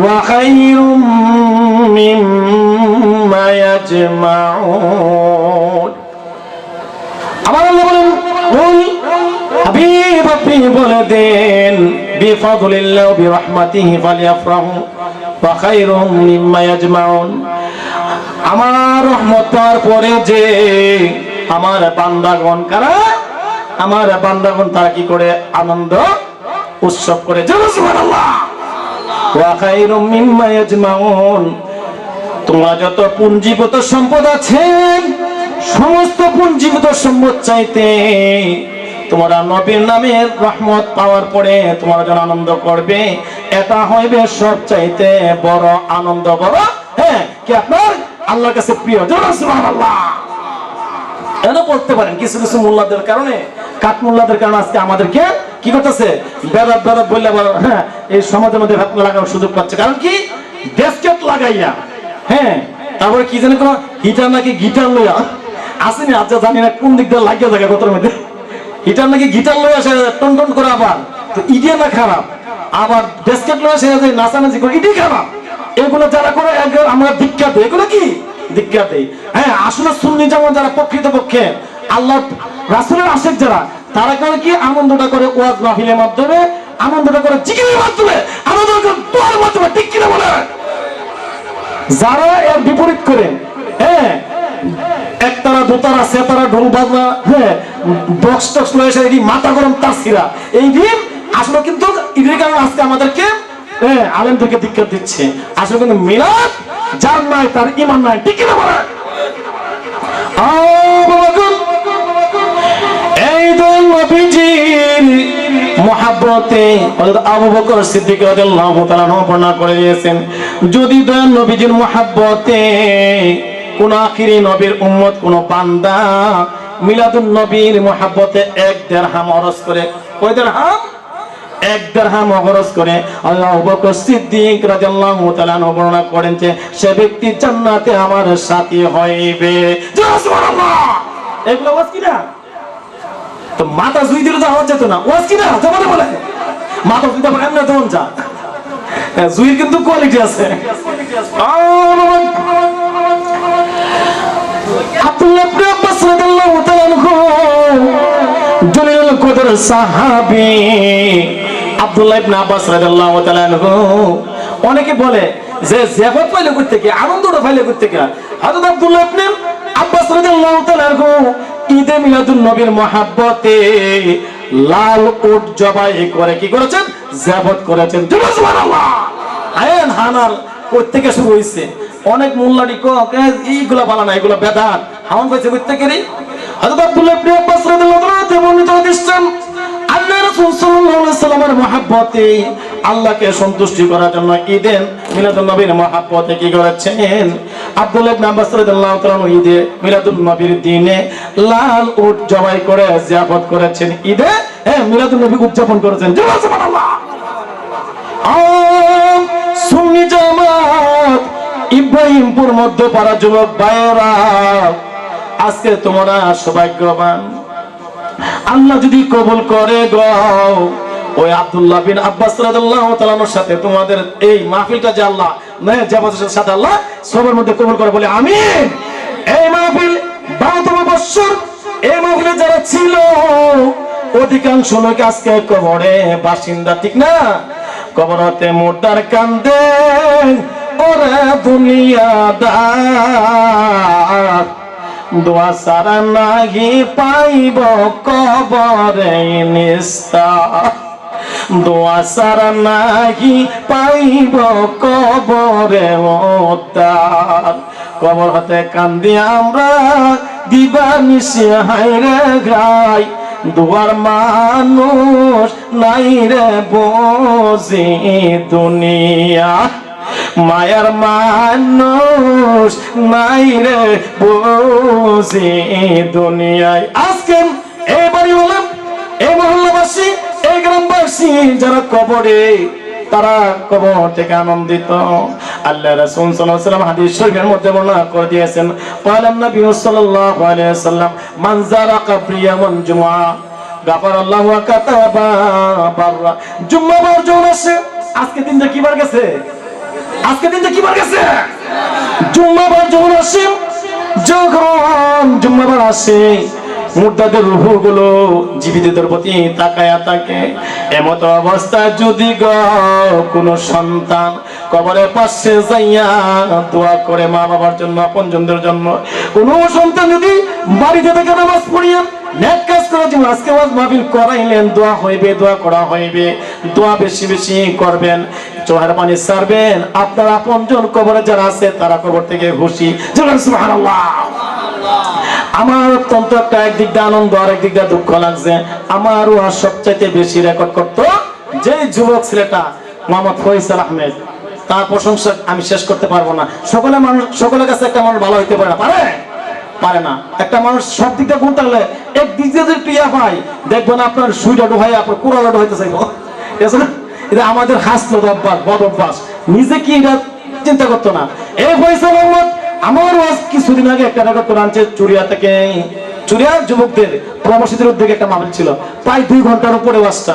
ওয়া খায়রুম মিম্মা ইয়াজমাউন। আমার আল্লাহ বলেন কুল হাবিব আপনি বলে দেন বিফাদলিল্লাহি ওয়া বিরাহমাতিহি ফালিয়াফরাহু ওয়া খায়রুম মিম্মা ইয়াজমাউন। আমার রহমত পাওয়ার পরে যে আমার বান্দাগণ কারা, আমার বান্দাগণ তারা কি করে আনন্দ উৎসব করে। সুবহানাল্লাহ। ওয়া খায়রুম মিম্মা ইয়াজমাউন। তোমরা যত পুঞ্জীভূত সম্পদ আছে সমস্ত পুঞ্জীভূত সম্পদ চাইতে তোমরা নবীর নামের রহমত পাওয়ার পরে তোমরা যখন আনন্দ করবে, এটা হইবে সবচাইতে বড় আনন্দ, বড় কি আপনার আল্লাহর কাছে প্রিয়। সুবহানাল্লাহ। এটা বলতে পারেন কিছু কিছু মোল্লাদের কারণে, কাঠ মোল্লাদের কারণে আজকে আমাদেরকে কি করতেছে বেদাত বেদাত বললে এই সমাজের মধ্যে ভাত লাগানোর সুযোগ পাচ্ছে। কারণ কি ডেস্কেট লাগাইয়া, তারপরে কি জানি কোন হিটার নাকি গিটার লইয়া আসেনি, আচ্ছা জানি না কোন দিক দিয়ে লাগিয়ে থাকে গতর মধ্যে হিটার নাকি গিটার লইয়া আসে টন টন করে, আবার তো ইডিয়া না খারাপ, আবার ডেস্কেট লইয়া আসে নাচানাচি করে ইডি খারাপ। এগুলো যারা করে আমরা দীক্ষা দেই, এগুলো কি দীক্ষা দেই। আসলে সুন্নি জামাত যারা প্রকৃত পক্ষে আল্লাহ রাসূলের আশিক যারা, তারা করে কি আনন্দটা করে ওয়াজ মাহফিলের মাধ্যমে, আনন্দটা করে জিকিরের মাধ্যমে, আনন্দটা করে দোয়ার মাধ্যমে। ঠিক কিনা বলে? যারা এর বিপরীত করে একতারা দোতারা সেতারা ঢোল বাজনা বক্স টক্স লয়ে এসে এই মাথা গরম তাসিরা, এই দিন আসলে কিন্তু ঈদের কারণে আজকে আমাদেরকে আলেমদেরকে দীক্ষা দিচ্ছে। আসলে কিন্তু মিলাদ যার নাই তার ঈমান নাই। ঠিক কিনা বলে? এই দুই নবীজির মহব্বতে হযরত আবু বকর সিদ্দিক রাদিয়াল্লাহু তাআলা বর্ণনা করে দিয়েছেন, যদি দয়াল নবীজির মহব্বতে কোন আখিরি নবীর উম্মত কোন বান্দা মিলাদুন নবীর মহব্বতে 1 দিরহাম খরচ করে, কয় দিরহাম? 1 দিরহাম খরচ করে আবু বকর সিদ্দিক রাদিয়াল্লাহু তাআলা বর্ণনা করেন যে সে ব্যক্তি জান্নাতে আমার সাথী হইবে। সুবহানাল্লাহ। এগুলো ওয়াজ কি না? তো মাথা জুই দিলে তো আওয়াজ যেত না, ওয়াজ কি না? জমানে বলে মাথা জুই দেবো এমনি তখন যা, জুইয়ের কিন্তু কোয়ালিটি আছে। আব্দুল্লাহ ইবনে আব্বাস রাদিয়াল্লাহু তাআলা আনহু জলিলুল কদর সাহাবী আব্দুল্লাহ ইবনে আব্বাস রাদিয়াল্লাহু তাআলা আনহু, অনেকে বলে যে জিয়াফত পাইলে কই থেকে, আনন্দটা পাইলে কই থেকে। হযরত আব্দুল্লাহ ইবনে আব্বাস রাদিয়াল্লাহু তাআলা আনহু ঈদে মিলাদুন নবীর মহব্বতে লাল উট জবাই করে কি করেছেন? জিয়াফত করেছেন। সুবহানাল্লাহ। আয়েন হানার কই থেকে শুরু হইছে? অনেক মোল্লাডি এইগুলা বালা না, এগুলা বেদাত। হাওন পাইছে কই থেকে রে? হযরত আব্দুল্লাহ ইবনে আব্বাস রাদিয়াল্লাহু তাআলা বর্ণিত হাদিস, আল্লাহ রাসূল সাল্লাল্লাহু আলাইহি ওয়াসাল্লামের মহব্বতে আল্লাহকে সন্তুষ্টি করার জন্য ঈদে মিলাদুন নবীর মহব্বতে কি করেছেন? আব্দুল্লাহ ইবনে আব্বাস রাদিয়াল্লাহু তাআলা ঈদে মিলাদুন নবীর দিনে লাল উট জবাই করে জিয়াফত করেছেন, ঈদে মিলাদুন নবী উদযাপন করেছেন। সুবহানাল্লাহ। সুন্নি জামাত ইব্রাহিমপুর মধ্যপাড়া যুবক ভাইয়েরা, আজকে তোমরা সৌভাগ্যবান। আল্লাহ যদি কবুল করে গো, ওই আব্দুল্লাহ বিন আব্বাস রাদিয়াল্লাহু তাআলার সাথে তোমাদের এই মাহফিলটা যে আল্লাহ জামাতের সাথে আল্লাহ সবার মধ্যে কবুল করে বলে আমিন। এই মাহফিল 12তম বছর, এই মাহফিলে যারা ছিল অধিকাংশ লোক আজকে কবরে বাসিন্দা, ঠিক না? কবরতে মুর্দার কান্দে ওরে দুনিয়াদার, দোয়া সারা নাহি পাইব কবরে নিস্তার, দোয়া সারা নাহি পাইব কবরে উদ্ধার। কবর হতে কান্দি আমরা দিবা নিশে হায়রে গাই, দুয়ার মানুষ নাই রে বুঝি দুনিয়া, মায়ার মানুষ নাই রে বুঝি দুনিয়ায়। আজকে এই বাড়ি হলাম, এই মহল্লাবাসী, এই গ্রামবাসী যারা কবরে, তারা কবর থেকে আনন্দিত। আল্লাহ রাসূল সাল্লাল্লাহু আলাইহি ওয়াসাল্লাম হাদিস শরীফের মধ্যে বর্ণনা করে দিয়েছেন, ক্বালা নবী সাল্লাল্লাহু আলাইহি ওয়াসাল্লাম মান যারা কবরি ইয়াওম জুমআ গাফারাল্লাহু ওয়া কাতাবা বাররা। জুম্মাবার যখন আসে, আজকে দিনটা কি বার গেছে? আজকে দিনটা কি বার গেছে? জুম্মাবার যখন আসে, যখন জুম্মাবার আসে, মুর্দাদের রূহগুলো জীবিতদের প্রতি তাকায়া থাকে। এমত অবস্থায় যদি কোনো সন্তান কবরের পাশে যাইয়া দোয়া করে মা বাবার জন্য, আপনজনদের জন্য, কোনো সন্তান যদি বাড়িতে থেকে নামাজ পড়িয়া নেক কাজ করে, যেমন আজকে ওয়াজ মাহফিল করাইলেন, দোয়া হইবে, দোয়া করা হইবে, দোয়া বেশি বেশি করবেন, চোখের পানি ছাড়বেন। আপনার আপনজন কবরে যারা আছে তারা কবর থেকে খুশি। সুবহানাল্লাহ। আমার অত্যন্ত একটা একদিক দিয়ে আনন্দ আর একদিক দিয়ে দুঃখ লাগছে। আমারও আর সবচাইতে বেশি রেকর্ড করতো যে যুবক ছেলেটা মোহাম্মদ ফয়সাল আহমেদ, তার প্রশংসা আমি শেষ করতে পারবো না। সকলের কাছে একটা মানুষ ভালো হইতে পারে না, পারে না। একটা মানুষ সব দিক দিয়ে গুণ থাকলে এক দিক দিয়ে যদি প্রিয়া হয়, দেখবেন আপনার সুইটা ডুহাই আপনার কুড়াটা হইতে চাইবো। এটা আমাদের হাসলো অভ্যাস, বদ অভ্যাস। নিজে কি এটা চিন্তা করতো না। এই ফয়সাল আহমেদ আমার ওয়াজ কিছুদিন আগে একটা রেকর্ড করে আনছে চুরিয়া থেকে। চুরিয়া যুবকদের প্রবাসীদের উদ্যোগে একটা মাহফিল ছিল, প্রায় 2 ঘন্টার উপরে ওয়াজটা।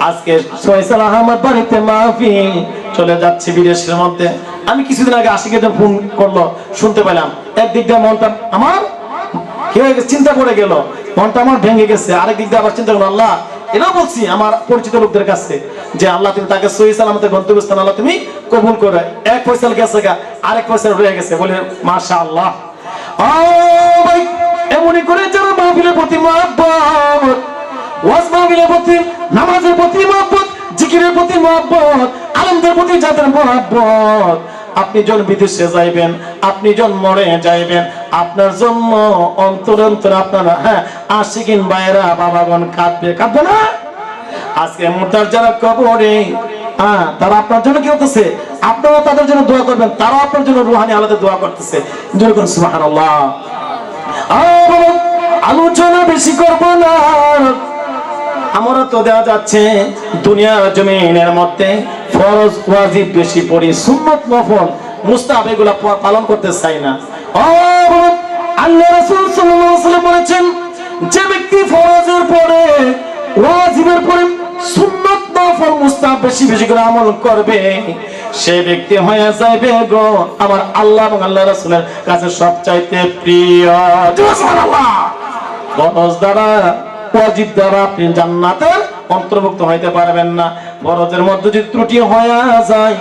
আজকে ফয়সাল আহমেদ বাড়িতে মাহফিল চলে যাচ্ছে বিদেশের মধ্যে। আমি কিছুদিন আগে আশিকের ফোন করলো, শুনতে পেলাম। একদিক দিয়ে মনটা আমার কি হয়ে গেছে, চিন্তা পড়ে গেল, মনটা আমার ভেঙে গেছে। আরেক দিক দিয়ে আবার চিন্তা করলাম, আল্লাহ, এটাও বলছি আমার পরিচিত লোকদের কাছে যে আল্লাহ তুমি তাকে সহি সালামতে গন্তব্যস্থান আল্লাহ তুমি কবুল করে। এক ফয়সাল গেছে গা, আরেক ফয়সাল রয়ে গেছে, বলে মাশাআল্লাহ। ভাই, এমনই করে যারা মাহফিলের প্রতি মহব্বত, ওয়াজ মাহফিলের প্রতি, নামাজের প্রতি মহব্বত, জিকিরের প্রতি মহব্বত, আলেমদের প্রতি যাদের মহব্বত, আপনি যখন বিদেশে যাইবেন, আপনি যখন মরে যাইবেন, আপনার জন্য অন্তর অন্তর আপনার আশিকিন ভাইরা বাবাগণ কাঁদবে না? আজকে মুর্দার যারা কবরে, তারা আপনার জন্য কি হতেছে, আপনারা তাদের জন্য দোয়া করবেন, তারা আপনার জন্য রুহানি আলাদা দোয়া করতেছে। সুবহানাল্লাহ। আলোচনা বেশি করব না, আমরা তো দেওয়া যাচ্ছে দুনিয়ার জমিনের মধ্যে ফরজ ওয়াজিব বেশি পড়ি, সুন্নাত নফল মুস্তাহাব এগুলা পালন করতে চাই না। আল্লাহ রাসূল সাল্লাল্লাহু আলাইহি ওয়াসাল্লাম বলেছেন, যে ব্যক্তি ফরজের পরে, ওয়াজিবের পরে সুন্নাত নফল মুস্তাহাব বেশি বেশি করে আমল করবে, সে ব্যক্তি হয়ে যাবে গো আমার আল্লাহ এবং আল্লাহ রাসূলের কাছে সবচাইতে প্রিয়। সুবহানাল্লাহ। ফরজ দ্বারা, ওয়াজিব দ্বারা আপনি জান্নাতের অন্তর্ভুক্ত হইতে পারবেন না। ফরজের মধ্যে যদি ত্রুটি হয়ে যায়,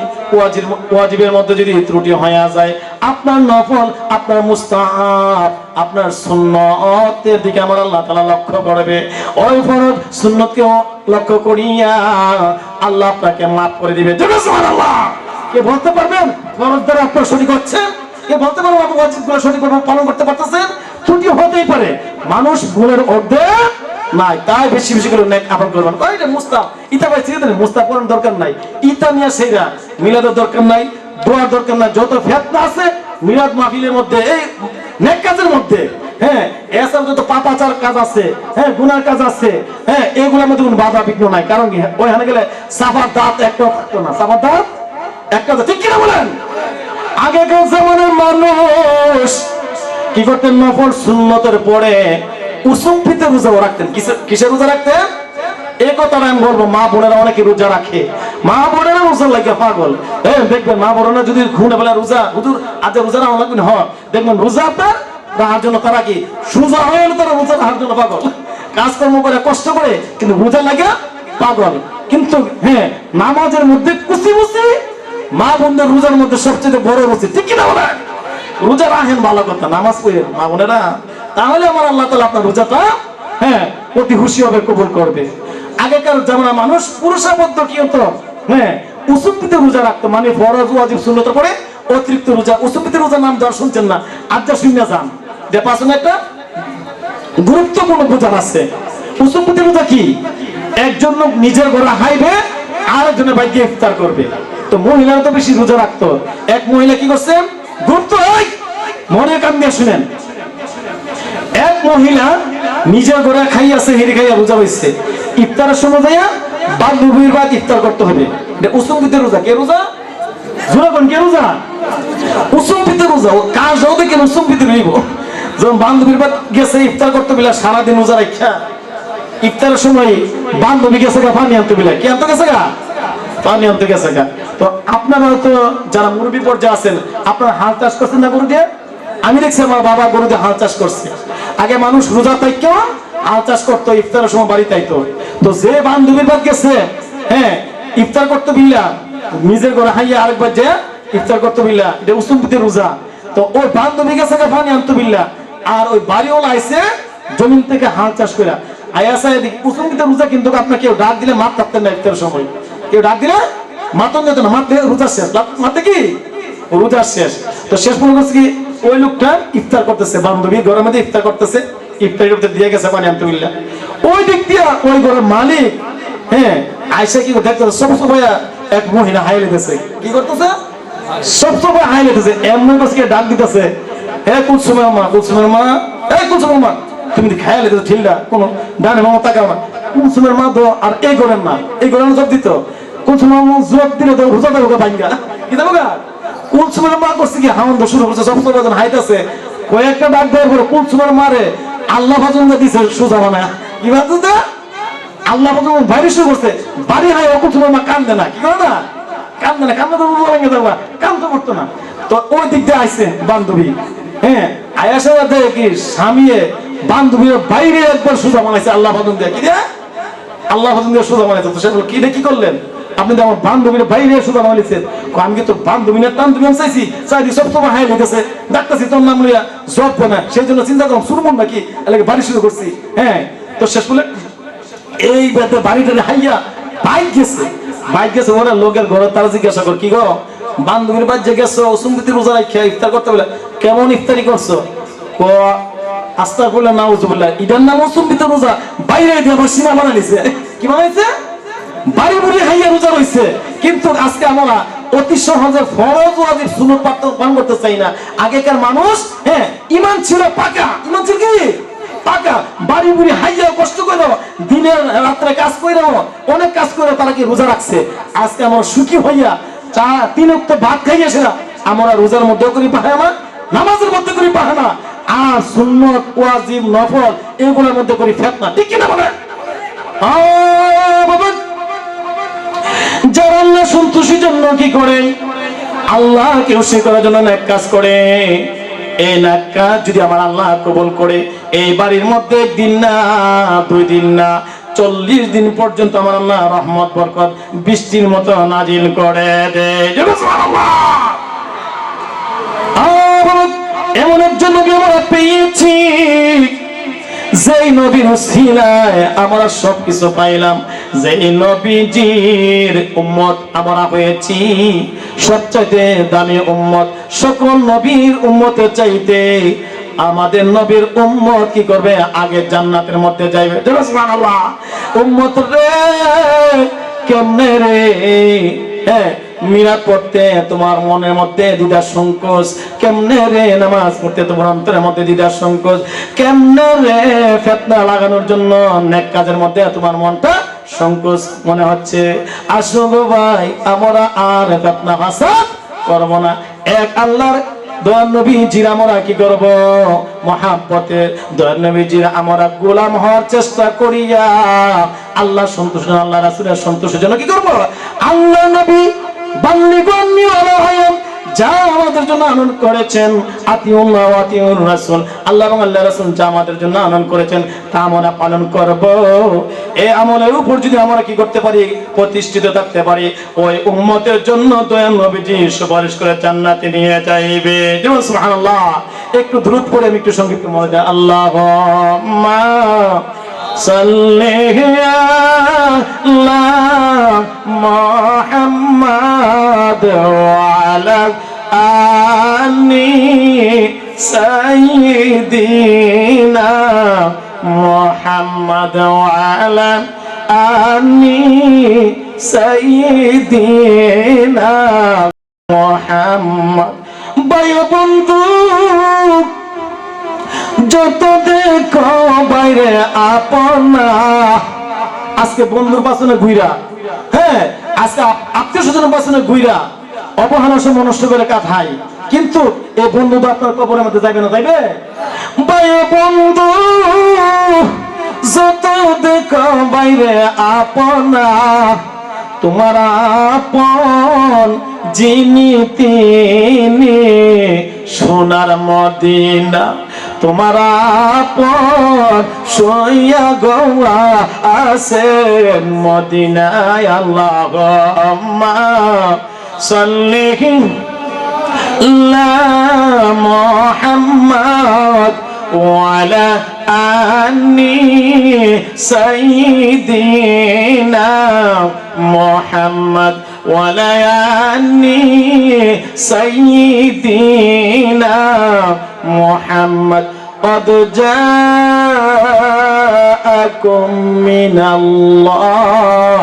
ওয়াজিবের মধ্যে যদি ত্রুটি হয়ে যায়, আপনার নফল, আপনার মুস্তাহাব, আপনার সুন্নতের দিকে আমার আল্লাহ তাআলা লক্ষ্য করবে। ওই ফরজ সুন্নতকে লক্ষ্য করিয়া আল্লাহ আপনাকে মাফ করে দিবে। সুবহানাল্লাহ। কে বলতে পারবেন ফরজ দ্বারা আপনার সঠিক হচ্ছে? কে বলতে পারবেন আপনি ওয়াজিবগুলো সঠিকভাবে পালন করতে পারতেছেন? ত্রুটি হতেই পারে, মানুষ ভুলের অর্ধেক নাই, তাই বেশি বেশি করে নেক আমল করবেন। ওইটা মুস্তাহাব, ইতা ভাই ছেড়ে দেন, মুস্তাহাব করার দরকার নাই, ইতা নিয়ে সেইরা মিলাদের দরকার নাই, দোয়ার দরকার নাই। যত ফিতনা আছে মিলাদ মাহফিলের মধ্যে, এই নেক কাজের মধ্যে, এসব যত পাপাচার কাজ আছে, গুনার কাজ আছে, এগুলোর মধ্যে কোনো বাধা বিঘ্ন নাই। কারণ কি, ওইখানে গেলে সাফার দাঁত একটাও থাকতো না, সাফার দাঁত একটা, ঠিক কিনা বলেন? আগেকার জামানার মানুষ কি করতেন, নফল সুন্নতের পরে উসুমফিতে রোজা রাখতেন। কিসের রোজা রাখতেন? এই কথাটা আমি বলবো, মা বোনেরা অনেকে রোজা রাখে, মা বোনেরা রোজা লাগে পাগল। দেখবেন মা বোনেরা যদি ঘুরে বেলা রোজা, হুজুর আজ রোজা রাখা লাগবে, দেখবেন রোজা আপনার রাখার জন্য তারা কি সোজা হয়ে গেল, তারা রোজা রাখার জন্য পাগল। কাজকর্ম করে কষ্ট করে, কিন্তু রোজা লাগে পাগল। কিন্তু হ্যাঁ, নামাজের মধ্যে কুচি বুচি, মা বোনদের রোজার মধ্যে সবচেয়ে বড় বুচি, ঠিক কিনা বলে? রোজা রাখেন ভালো কথা, নামাজ পড়েন মা বোনেরা, তাহলে আমার আল্লাহ তাআলা আপনার রোজাটা হ্যাঁ অতি খুশি হবে, কবুল করবে। আগেকার জামানা মানুষ পুরুষাবদ্ধ কি হতো, হ্যাঁ উসুপিতে রোজা রাখতো, মানে ফরজ ওয়াজিব সুন্নতের পরে অতিরিক্ত রোজা। উসুপিতে রোজার নাম যারা শুনছেন না, আজ যা শুনে যান যে পাশে একটা গুরুত্বপূর্ণ রোজা আছে। উসুপিতে রোজা কি? একজন লোক নিজের ঘরে খাইবে, আরেকজনের বাইকে ইফতার করবে। তো মহিলারা তো বেশি রোজা রাখতো। এক মহিলা কি করছে, গুরুত্ব মনে কান দিয়ে শুনেন, এক মহিলা নিজের ঘরে খাইয়াছে, হেরে খাইয়া রোজা হয়েছে। ইফতারের সময় যাইয়া বান্ধবীর বাদ ইফতার করতে হবে। উসুপিতে রোজা কে রোজা? জোরাগন কে রোজা? উসুপিতে রোজা। ও কাজ যাও দেখে উসুপিতে রইব। যখন বান্ধবীর বাদ গেছে ইফতার করতে বিলা, সারাদিন রোজা রাখা, ইফতারের সময় বান্ধবী গেছে গা পানি আনতে বিলা, কি আনতে গেছে গা? পানি আনতে গেছে গা। তো আপনারা তো যারা মুরব্বী পর্যায়ে আছেন, আপনারা হাল চাষ করছেন না গরু দিয়ে? আমি দেখছি আমার বাবা গরু দিয়ে হাল চাষ করছে। আগে মানুষ রোজা থাইকেও হাল চাষ করতো, ইফতারের সময় বাড়ি তাইতো। তো যে বান্ধবীর বাদ গেছে হ্যাঁ ইফতার করতে বিল্লা, নিজের ঘরে হাইয়া আরেকবার যে ইফতার করতে বিল্লা, এটা উসুপিতে রোজা। তো ওই বান্ধবী গেছে গা পানি আনতে বিল্লা, আর ওই বাড়িওয়ালা আইছে জমিন থেকে হাল চাষ করে আয়াসা। এদিক উসুপিতে রোজা, কিন্তু আপনার কেউ ডাক দিলে মাত থাকতেন না ইফতারের সময়, কেউ ডাক দিলে মাতন যেত না, মাতে রোজা শেষ, মাতে কি রোজা শেষ। তো শেষ মনে করছে কি, ওই লোকটা ইফতার করতেছে, বান্ধবী ঘরের মধ্যে ইফতার করতেছে, ইফতারি করতে দিয়ে গেছে পানি আনতে বিল্লা। ওই দিক দিয়ে ওই ঘরের মালিক হ্যাঁ আয়সা কি দেখতেছে, সব ভাইয়া এক মহিলা হাই লেগেছে, কি করতেছে সব ভাই হাই লেগেছে, এমন কাছে ডাক দিতেছে, হ্যাঁ কুলসুমের মা, কুলসুমের মা, এই কুলসুমের মা, তুমি খাইয়া লেগেছো ঠিলটা, কোনো ডানে মামা তাকাও না। কুলসুমের মা তো আর এই ঘরের না, এই ঘরের জব দিত, কুলসুমের মা জব দিলে তো রোজা দেবো ভাঙ্গা, কি দেবো গা? কুলসুমের মা করছে কি হামন্দ শুরু করছে, সব বাজন হাইতেছে, কয়েকটা ডাক দেওয়ার পরে কুলসুমের মারে আল্লাহ ভাজন দিছে সোজা বানা, কি ভাবতে আল্লাহ ভাজন বাইরে শুরু করছে, বাড়ি হয় কুলসুমের মা কান্দে না, কি করে না কান্দে না, কান্দে তো ভেঙে যাবো, কান্দতে করতো না। তো ওই দিক দিয়ে আইসে বান্ধবী, হ্যাঁ আয়াসা দেখে কি স্বামীয়ে বান্ধবীর বাইরে একবার সোজা বানাইছে আল্লাহ ভাজন দিয়ে, কি দিয়ে আল্লাহ ভাজন দিয়ে সোজা বানাইছে। তো সে কি দিয়ে কি করলেন, আপনি তো আমার বান্ধবীর বাইরে সোজা বানাইছেন। আমি কি তোর বান্ধবী না টান তুমি চাইছি, চাইছি সব তোমার হাই লেগেছে, ডাক্তারছি তোর নাম লইয়া জব না, সেই জন্য চিন্তা করলাম শুরু নাকি এলাকা বাড়ি শুরু করছি। হ্যাঁ তো শেষ বলে এই বাড়িটা হাইয়া বাইক গেছে, বাইক গেছে, ওরা লোকের ঘরে তারা জিজ্ঞাসা কর, কি গো বান্ধবীর বাড়িতে গেছো উসুমবিতি রোজা রাখা ইফতার করতে বলে, কেমন ইফতারি করছো? আস্তার বললে না উজুবিল্লাহ, এটার নাম উসুমবিতি রোজা, বাইরে দিয়ে আবার সীমা বানাইছে। কি বানাইছে? বাড়ি বুড়ি হাইয়া রোজা রয়েছে। কিন্তু আজকে আমরা অতি সহজে ফরজ ওয়াজিব সুন্নাত পালন করতে চাই না। আগেকার মানুষ হ্যাঁ ঈমান ছিল পাকা, ঈমান ছিল কি পাকা, বাড়ি বুড়ি হাইয়া কষ্ট করে দিনের রাত্রে কাজ করে অনেক কাজ করে তারা কি রোজা রাখছে। আজকে আমরা সুখী হইয়া তিন ওয়াক্ত ভাত খাইয়েছে না, আমরা রোজার মধ্যে করি পাহানা, নামাজের মধ্যে করি পাহানা, আর সুন্নাত ওয়াজিব নফল এগুলোর মধ্যে করি ফিতনা, ঠিক কি না বলে? বাবা যারা আল্লাহ সন্তুষ্টির জন্য কি করে, আল্লাহকে খুশি করার জন্য নেক কাজ করে, এই নেক কাজ যদি আমার আল্লাহ কবুল করে, এই বাড়ির মধ্যে একদিন না 2 দিন না 40 দিন পর্যন্ত আমার আল্লাহ রহমত বরকত বৃষ্টির মতো নাজিল করে দেয়। এমন একজন নবী আমরা পেয়েছি, যেই নবীর উসিলায় আমরা সবকিছু পাইলাম, যেই নবীজির উম্মত আমরা হয়েছি সবচাইতে দামি উম্মত। সকল নবীর উম্মতের চাইতে আমাদের নবীর উম্মত কি করবে, আগে জান্নাতের মধ্যে যাইবে। সুবহানাল্লাহ। উম্মত রে কেমনে রে, হ্যাঁ মিলাদ পড়তে তোমার মনের মধ্যে দ্বিধা সংকোচ, কেমনে রে নামাজ পড়তে তোমার অন্তরের মধ্যে দ্বিধা সংকোচ, কেমনে রে ফিতনা লাগানোর জন্য নেক কাজের মধ্যে তোমার মনটা সংকোচ মনে হচ্ছে। আসো গো ভাই আমরা আর ফিতনা ফাসাদ করব না, এক আল্লাহর দয়ার নবীজির আমরা কি করব, মহাব্বতে দয়ার নবীজির আমরা গোলাম হওয়ার চেষ্টা করিয়া আল্লাহ সন্তুষ্ট, আল্লাহ রাসূলের সন্তুষ্টের জন্য কি করব, আল্লাহ নবী বাল্লিগু আন্নী ওয়ালাউ যা আমাদের জন্য আনয়ন করেছেন, আতিউল্লাহ ওয়া আতিউর রাসূল, আল্লাহ এবং আল্লাহর রাসূল যা আমাদের জন্য আনয়ন করেছেন তা আমরা পালন করব। এই আমলের উপর যদি আমরা কি করতে পারি, প্রতিষ্ঠিত থাকতে পারি, ওই উম্মতের জন্য দয়াল নবীজি সুপারিশ করে জান্নাতে নিয়ে যাইবে। যেমন সুবহানাল্লাহ। একটু দ্রুত পড়ে আমি একটু সংক্ষিপ্ত মনে যায়, আল্লাহুম্মা সাল্লি আলা মুহাম্মাদ ওয়া আলা আলি সাইয়্যিদিনা মুহাম্মাদ ওয়া আলা আলি সাইয়্যিদিনা মুহাম্মাদ। ভাই বন্ধু, যত দেখো বাইরে আপনা, আজকে বন্ধুর পাশনে ঘুইরা, হ্যাঁ আজকে আত্মীয় স্বজনের পাশনে ঘুইরা অবহেলা সময় নষ্ট করে কাঠাই, কিন্তু এই বন্ধু তো আপনার কবরের মধ্যে যাইবে না, যাইবে? ভাই বন্ধু, যত দেখো বাইরে আপনা, তোমার আপন যিনি তিনি সোনার মদিনা, তোমার আপন সইয়া গোয়া আছেন মদিনায়। আল্লাহুম্মা সাল্লি আলা মুহাম্মাদ ওয়া আলা আলি সাইয়্যিদিনা মুহাম্মাদ ওয়া আলা আলি সাইয়্যিদিনা মুহাম্মাদ। قد جاءكم من الله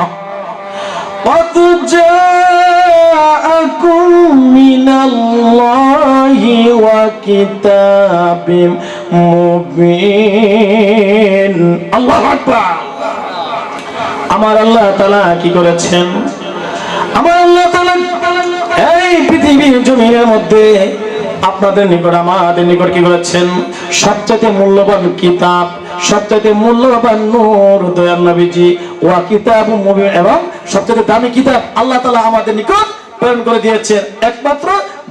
قد جاءكم من الله وكتاب মুবিন। আল্লাহু আকবার। আমার আল্লাহ তাআলা কি করেছেন? আমার আল্লাহ তাআলা এই পৃথিবীর জমিনের মধ্যে আপনাদের নিকট আমাদের নিকট কি করেছেন? সবচেয়ে মূল্যবান কিতাব, সবচেয়ে মূল্যবান নূর দয়াল নবীজি ওয়া কিতাব মুবিন, এবং সবচেয়ে দামি কিতাব আল্লাহ তাআলা আমাদের নিকট প্রেরণ করে দিয়েছেন একমাত্র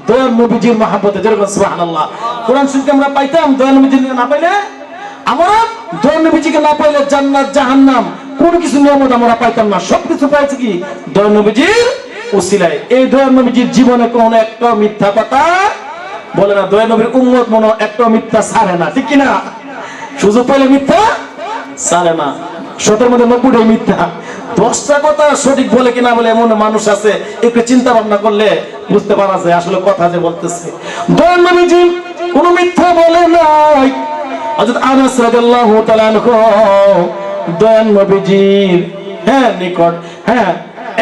দয়াল নবীজির মহব্বতে। যেরকম সুবহানাল্লাহ। কোরআন শরীফকে আমরা পাইতাম, দয়াল নবীজিকে না পাইলে, আমরা দয়াল নবীজিকে না পাইলে জান্নাত জাহান্নাম কোন কিছু নিয়ামত আমরা পাইতাম না। সবকিছু পাইছে কি? দয়াল নবীজির উসিলায়। এই দয়াল নবীজির জীবনে কোনো একটা মিথ্যা কথা বলে না। দয়াল নবীর উম্মত মনে একটা মিথ্যা ছাড়ে না, ঠিক কিনা? সুযোগ পাইলে মিথ্যা ছাড়ে না। ১৭ মধ্যে ৯০টাই মিথ্যা। 10টা কথা সঠিক বলে কিনা বলে এমন মানুষ আছে, একটু চিন্তা ভাবনা করলে বুঝতে পারা যায় আসলে কথা যে বলতেছে। দয়াল নবীজি কোনো মিথ্যা বলে নাই। হযরত আনাস রাদিয়াল্লাহু তাআলা আনহু দয়াল নবীজির নিকট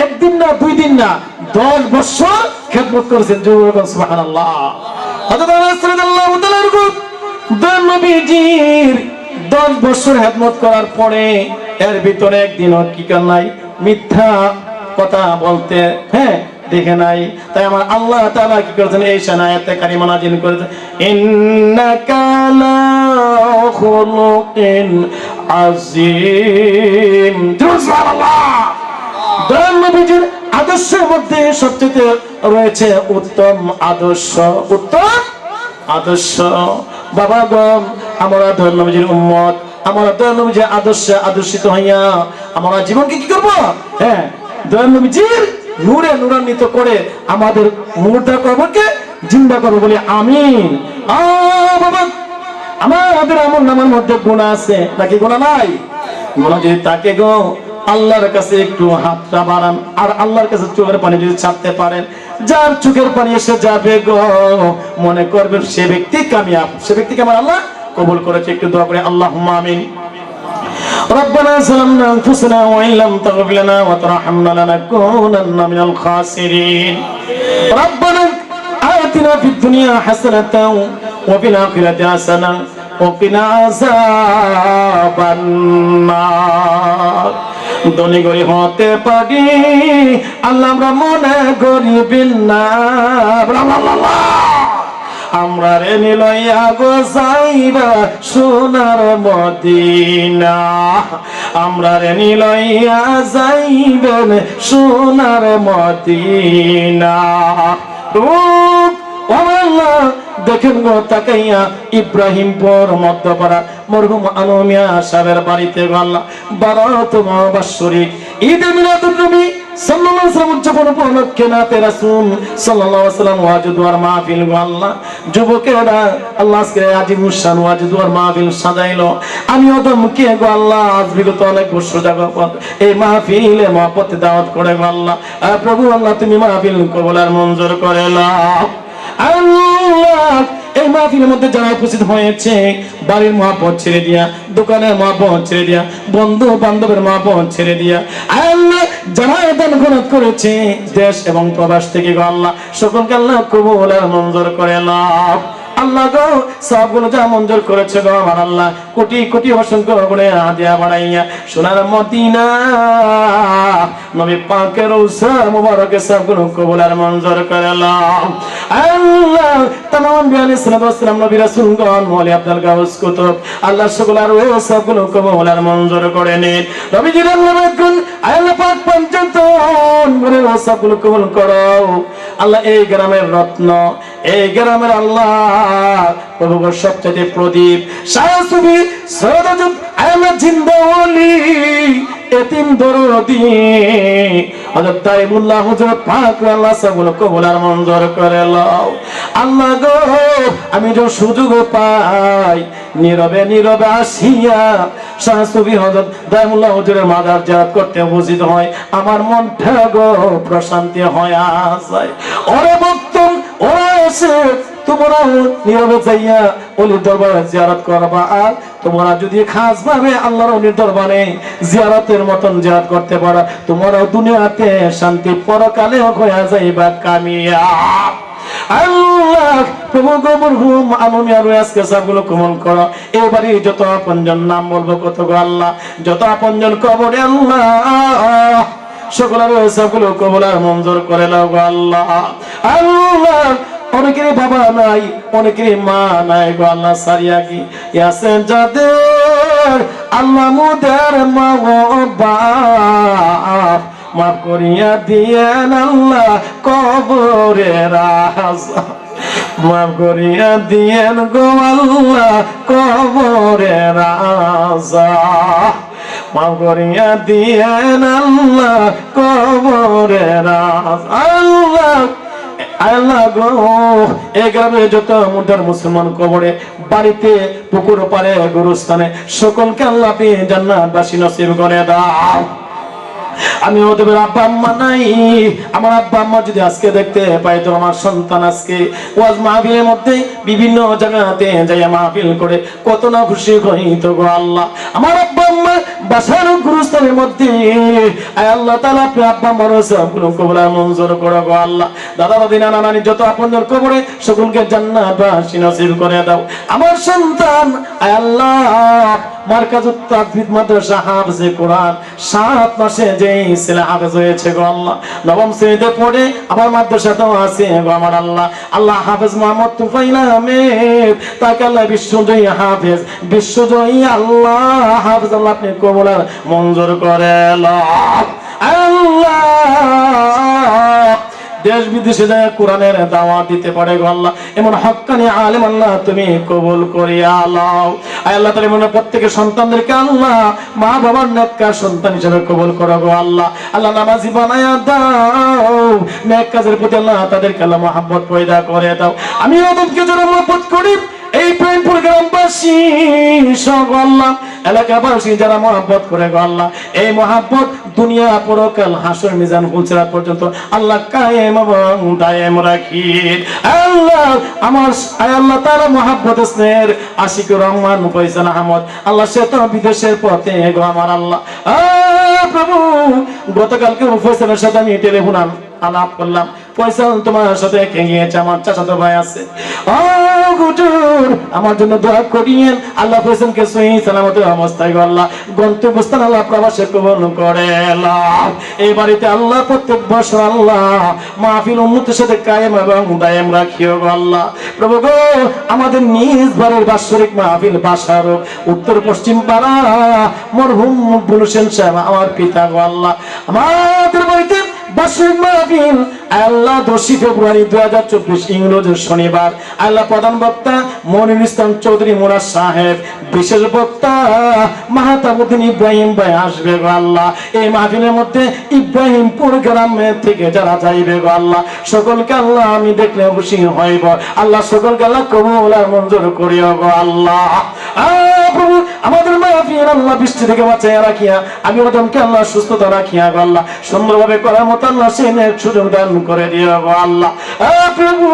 একদিন না 2 দিন না 10 বছর খেদমত করেছেন। সুবহানাল্লাহ। হযরত আনাস রাদিয়াল্লাহু তাআলা আনহু দয়াল নবীজির 10 বছর খেদমত করার পরে এর ভিতরে একদিনও কি কর নাই, মিথ্যা কথা বলতে দেখে নাই। তাই আমার আল্লাহ তাআলা কি করেছেন? এই আয়াতে কারিমা নাযিল করেছেন, ইন্নাকা লা খুলুকিন আযীম। সুবহানাল্লাহ। দয়াল নবীজির আদর্শের মধ্যে সবচেয়ে রয়েছে উত্তম আদর্শ। উত্তম আদর্শ। বাবাগণ, আমরা দয়াল নবীজির উম্মত, আমরা দয়াল নবীজির আদর্শে আদর্শিত হইয়া আমরা জীবনকে কি করব? দয়াল নবীজির নূরে নূরান্বিত করে আমাদের মুর্দা কবরকে জিন্দা করব বলি আমিন। বাবা, আমাদের আমল নামার মধ্যে গুনাহ আছে নাকি গুনাহ নাই? গুনাহ যদি তাকে গো আল্লাহর কাছে একটু হাতটা বাড়ান আর আল্লাহর কাছে চোখের পানি যদি ছাড়তে পারেন, যার চোখের পানি এসে যাবে গো, মনে করবেন সে ব্যক্তি কামিয়াব, সে ব্যক্তিকে আমার আল্লাহ কবুল করেছে। একটু দোয়া করে আল্লাহুম্মা আমিন। ربنا ظلمنا أنفسنا وإن لم تغفر لنا وترحمنا لنكونن من الخاسرين. ربنا آتنا في الدنيا حسنة وفي الآخرة حسنة وقنا عذاب النار. ধনী গরিব হতে পারি আল্লাহ, আমরা মনে গরিব না, আমরা রে নিলইয়া গো যাইবা সোনার মদিনা, আমরা রে নিলইয়া যাইবেন সোনার মদিনা। ও আল্লাহ দেখেন গো তাকাইয়া ইব্রাহিমপুর মধ্যপাড়া মরহুম আলমিয়া সাহেবের বাড়িতে গো আল্লাহ 12তম বাৎসরিক ঈদে মিলাদুন নবী সাল্লাল্লাহু আলাইহি ওয়াসাল্লাম উদযাপন উপলক্ষে নাতে রাসূল সাল্লাল্লাহু আলাইহি ওয়াসাল্লাম ওয়াজ দুয়ার মাহফিল গো আল্লাহ যুবকেরা আল্লাহ আজকে আজিমুস শান ওয়াজ দুয়ার মাহফিল সাজাইলো আমি ওদমকে গো আল্লাহ আজ বিগত অনেক বছর যাবত এই মাহফিলে মহব্বতে দাওয়াত করে গো আল্লাহ প্রভু আল্লাহ তুমি মাহফিল কবুল আর মঞ্জুর করে নাও আল্লাহ এই মাহফিলের মধ্যে যারা উপস্থিত হয়েছে বাড়ির মহব্বত ছেড়ে দিয়া দোকানের মহব্বত ছেড়ে দিয়া বন্ধু বান্ধবের মহব্বত ছেড়ে দিয়া আল্লাহ যারা দান খরচ করেছে দেশ এবং প্রবাস থেকে গো আল্লাহ সকলকে আল্লাহ কবুল আর মঞ্জুর করে নাও আল্লাহ গো সবগুলো যা মঞ্জুর করেছে গো আমার আল্লাহ কোটি কোটি অসংখ্য করে হাদিয়া বাড়াইয়া সোনার মদিনা নবী পাকের রওজা মুবারকে সবগুলো কবুল আর মঞ্জুর করে নাও আল্লাহ तमाम বিয়ানি সাল্লাল্লাহু আলাইহি ওয়াসাল্লাম নবী রাসূলগণ মওলা আব্দুল গাউস কুতুব আল্লাহ সকলের ওই সবগুলো কবুল আর মঞ্জুর করে নিন নবীজির আল্লাহর আল্লাহ পাক পঞ্চতন করে সবগুলো কবুল করো আল্লাহ এই গ্রামের রত্ন এই গ্রামের আল্লাহ প্রভু সবচেয়ে প্রদীপ শাহসুবি সরদজুব আল্লাহ জিন্দা ওলি এতিম দরদি হযরত তাইবুল্লাহ হুজুর পাক আল্লাহ সবগুলো কবুল আর মঞ্জুর করে নাও আল্লাহ গো আমি যে সুযোগ পাই নীরবে নীরবে আসিয়া শাহসুবি হযরত তাইবুল্লাহ হুজুরের মাজার জিয়ারত করতে উপস্থিত হয় আমার মনটা গো প্রশান্তি হয় যায় ওরে ভক্ত ওরে এসে তোমরা নীরবে যাইয়া ওলির দরবারে জিয়ারত করবা আর তোমরা যদি খাস ভাবে আল্লাহর ওলির দরবারে জিয়ারতের মতন জিয়ারত করতে পারো তোমরা দুনিয়াতে শান্তি পরকালেও হয়ে যাইবা কামিয়াব আল্লাহ প্রভু গো মরহুম আলমিয়া রয়াজকে সবগুলো কবুল করো এবারে যত আপনজন নাম বলবো কত গো আল্লাহ যত আপনজন কবরে আল্লাহ সকলের সবগুলো কবুল আর মঞ্জুর করে নাও গো আল্লাহ আল্লাহ অনেকের বাবা নাই অনেকের মা নাই গো আল্লাহ সারিয়া কি ইয়াসেন যাদের আল্লাহ মুদের মা ও বাপ মাফ করিয়া দিয়েন আল্লাহ কবরের আযাব মাফ করিয়া দিয়েন গো আল্লাহ কবরের আযাব মাফ করিয়া দিয়েন আল্লাহ কবরের আযাব আল্লাহ আল্লাহ গো এই গ্রামে যত মুদার মুসলমান কবরে বাড়িতে পুকুর পারে গুরুস্থানে সকলকে আল্লাহ আপনি জান্নাতবাসী নসিব করে দাও আমি ওদের আব্বা আম্মা নাই আমার আব্বা আম্মা যদি আজকে দেখতে পাই তো আমার সন্তান আজকে ওয়াজ মাহফিলের মধ্যে বিভিন্ন জায়গাতে যাইয়া মাহফিল করে কত না খুশি হইতো গো আল্লাহ আমার আব্বা আম্মা বাসার গুরুস্থানের মধ্যে আয় আল্লাহ তাআলা আপনি আব্বা আম্মার সবগুলো কবুল আর মঞ্জুর করো গো আল্লাহ দাদা দাদি নানা নানি যত আপনজন কবরে সকলকে জান্নাতবাসী নসিব করে দাও আমার সন্তান আয় আল্লাহ মার্কাজুত তাকফির মাদ্রাসা হাফেজে কোরআন 7 মাসে যেই ছেলে হাফেজ হয়েছে গো আল্লাহ নবম শ্রেণীতে পড়ে আবার মাদ্রাসাতেও আছে গো আমার আল্লাহ আল্লাহ হাফেজ মোহাম্মদ তুফাইল আহমেদ তাকে আল্লাহ বিশ্বজয়ী হাফেজ বিশ্বজয়ী আল্লাহ হাফেজ আল্লাহ আপনি কবুল আর মঞ্জুর করে নাও আল্লাহ দেশ বিদেশে যায় কোরআনের দাওয়াত দিতে পারে গো আল্লাহ এমন হক্কানি আলেম আল্লাহ তুমি কবুল করিয়া নাও আয় আল্লাহ তাআলা মনে প্রত্যেকের সন্তানদেরকে আল্লাহ মা বাবার নেককার সন্তান হিসেবে কবুল করো গো আল্লাহ আল্লাহ নামাজি বানায়া দাও নেক কাজের প্রতি আল্লাহ তাদেরকে আল্লাহ মহব্বত পয়দা করে দাও আমি ওদেরকে যারা মহব্বত করি এই প্রেমপুর গ্রামবাসী সব আল্লাহ এলাকাবাসী যারা মহব্বত করে গো আল্লাহ এই মহব্বত দুনিয়া পরকাল হাসর মিজান ফুলসিরাত পর্যন্ত আল্লাহ কায়েম এবং দায়েম রাখিন আল্লাহ আমার আয় আল্লাহ তাআলা মহব্বত স্নেহের আশিকুর রহমান ফয়সাল আহমদ আল্লাহ সে তো বিদেশের পথে গো আমার আল্লাহ প্রভু গতকালকে ফয়সালের সাথে আমি টেলিফোন আলাপ করলাম ফয়সাল তোমার সাথে কে গিয়েছে আমার চাচাতো ভাই আছে ও হুজুর আমার জন্য দোয়া করিয়েন আল্লাহ ফয়সালকে সহিহ সালামতে অবস্থায় গো আল্লাহ গন্তব্যস্থান আল্লাহ প্রবাসে কবুল করে নাও এই বাড়িতে আল্লাহ প্রত্যেক বছর আল্লাহ মাহফিল উম্মতের সাথে কায়েম এবং দায়েম রাখিও গো আল্লাহ প্রভু গো আমাদের নিজ বাড়ির বাৎসরিক মাহফিল বাসার উত্তর পশ্চিম পাড়া মরহুম মকবুল হোসেন সাহেব আমার পিতা গো আল্লাহ আমাদের বাড়িতে বার্ষিক মাহফিল আল্লাহ 10 ফেব্রুয়ারি 2024 ইংরেজি শনিবার আল্লাহ প্রধান বক্তা মনির ইসলাম চৌধুরী মুরাদ সাহেব, বিশেষ বক্তা মাহতাবুদ্দিন ইব্রাহিম ভাই আসবে গো আল্লাহ। এই মাহফিলের মধ্যে ইব্রাহিমপুর গ্রামের থেকে যারা যাইবে গো আল্লাহ, সকলকে আল্লাহ আমি দেখলে খুশি হইব আল্লাহ, সকলকে আল্লাহ কবুল আর মঞ্জুর করিও গো আল্লাহ। প্রভু আমাদের মাহফিল আল্লাহ বৃষ্টি থেকে বাঁচাইয়া রাখিয়া, আমি ওদেরকে আল্লাহ সুস্থতা রাখিয়া গো আল্লাহ, সুন্দরভাবে করার মতো আল্লাহ সেই সুযোগ দান করে দিও গো আল্লাহ। প্রভু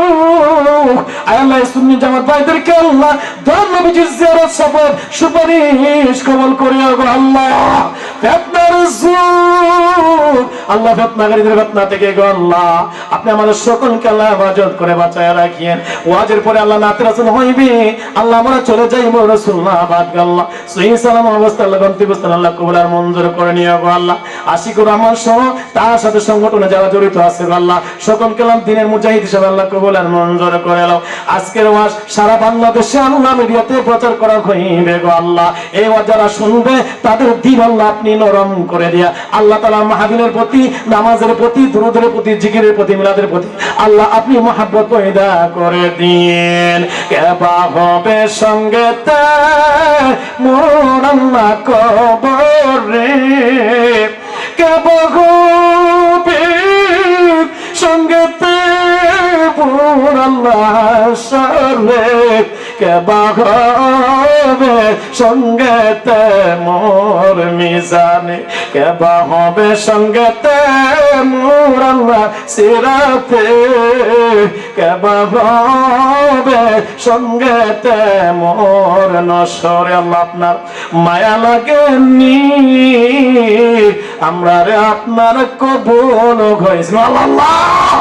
আল্লাহ সুন্নি জামাত ভাইদেরকে আল্লাহ নবীজির জিয়ারত সফর সুপারিশ কবুল করিও গো আল্লাহ। ফিতনার যুগ আল্লাহ, ফিতনাকারীদের ফিতনা থেকে গো আল্লাহ আপনি আমাদের সকলকে আল্লাহ হেফাজত করে বাঁচাইয়া রাখিয়েন। ওয়াজের পরে আল্লাহ নাতে রাসূল হইবে আল্লাহ, আমরা চলে যাইব রাসূলুল্লাহ বাদ গো আল্লাহ। সহিহ সালাম অবস্থা আল্লাহ গন্তব্যস্থান আল্লাহ কবুল আর মঞ্জুর করে নিও গো আল্লাহ। আশিকুর রহমান সহ তার সাথে সংগঠনে যারা জড়িত আছে গো আল্লাহ, সকলকে আল্লাহ দ্বীনের মুজাহিদ হিসেবে আল্লাহ কবুল আর মঞ্জুর করে নাও। আজকের ওয়াজ সারা বাংলাদেশে আল্লাহ মিডিয়াতে প্রচার করা হইবে গো আল্লাহ। এই ওয়াজ যারা শুনবে তাদের দিল আল্লাহ আপনি নরম করে দিয়া আল্লাহ তাআলা মাহফিলের প্রতি, নামাজের প্রতি, দুরূদের প্রতি, জিকিরের প্রতি, মিলাদের প্রতি আল্লাহ আপনি মহব্বত পয়দা করে দিন। কেবা হবে সঙ্গেতে মোর আল্লাহ কবরে, কেবা হবে সঙ্গেতে মোর আল্লাহ হাসরে, কেবা হবে সঙ্গেতে মোর মিজানে, কেবা হবে সঙ্গেতে মোর আল্লাহ সিরাতে, কেবা হবে সঙ্গেতে মোর নসরে। আল্লাহ আপনার মায়া লাগেনি আমরা রে আপনার কবুল হয়েছে আল্লাহ,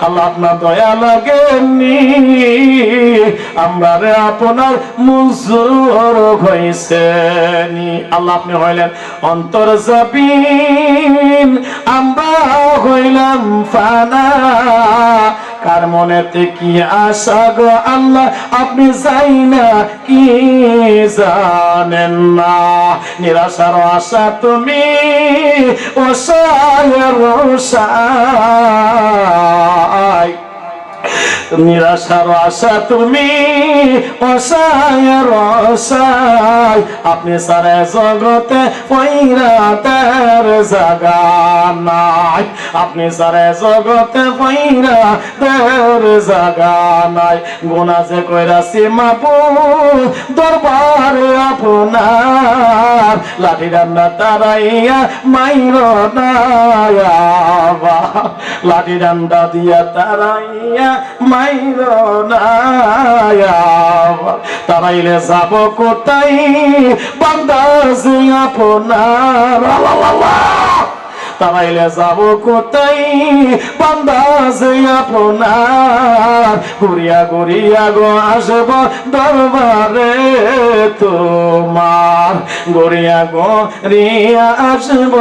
আল্লাহ আপনার দয়া লাগেনি আমরা রে আপনার মঞ্জুর হইছেনি। আল্লাহ আপনি হইলেন অন্তর্জামিন আমরা হইলাম ফানা, কার মনেতে কি আশা গো আল্লাহ আপনি যাই না কি জানেন না। নিরাশার আশা তুমি ওসায়ের ওসায়, নিরাশার আশা তুমি অসায়ের অসায়, আপনি সারা জগতে পয়রাতের জায়গা নাই, আপনি সারা জগতে পয়রাতের জায়গা নাই। গুনাহ যে কইরাছি মাবুদ দরবারে আপনার, লাঠি ডান্ডা তারাইয়া মাইর না, লাঠি ডান্ডা দিয়া তারাইয়া মাইর না, তারাইলে যাব কোথায় বান্দা যে আপনার, তারাইলে যাব কোথায় বান্দা যে আপনার, ঘুরিয়া ঘুরিয়া গো আসব দরবারে তোমার, ঘুরিয়া ঘুরিয়া আসব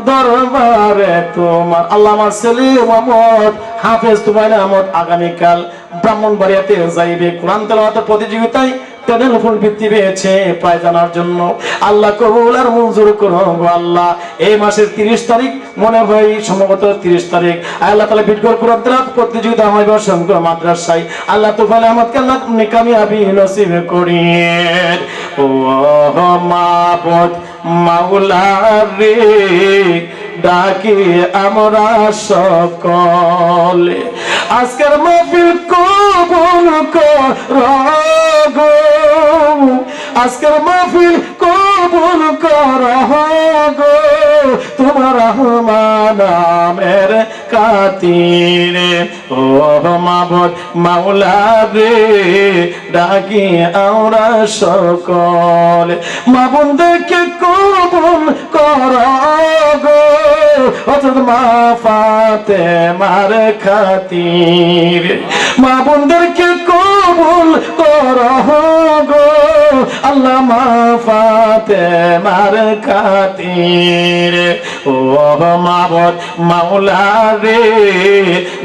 দরবারে তোমার। আল্লাহ আমার ছেলে মোহাম্মদ হাফেজ তুমাইল আহমদ আগামীকাল ব্রাহ্মণবাড়িয়াতে যাইবে কোরআন তেলাওয়াতের প্রতিযোগিতায় টেনের উপর বৃত্তি পেয়েছে প্রায় জানার জন্য। আল্লাহ কবুল আর মঞ্জুর করো গো আল্লাহ। এই মাসের 30 তারিখ মনে হয় সম্ভবত 30 তারিখ আল্লাহ তাআলা বিটগর কোরআন তেলাওয়াত প্রতিযোগিতা হইবে শঙ্কর মাদ্রাসায়। আল্লাহ তুফাইল আহমদকে আল্লাহ কামিয়াবি নসিব করিয়েন। ও মাবুদ মাওলা রে ডাকি আমরা সকলে, আজকের মাহফিল কবুল করো গো, আজকের মাহফিল কবুল করো গো, তোমার নামের খাতিরে। ও মাবুদ মাওলা রে ডাকি আমরা সকলে, মাবুদকে কবুল করো গো, অর্থাৎ মা ফাতেমার খাতিরে, মাবুদকে কবুল করো গো আল্লাহ, মা ফাতেমার খাতিরে। ও মাবুদ মাওলা রে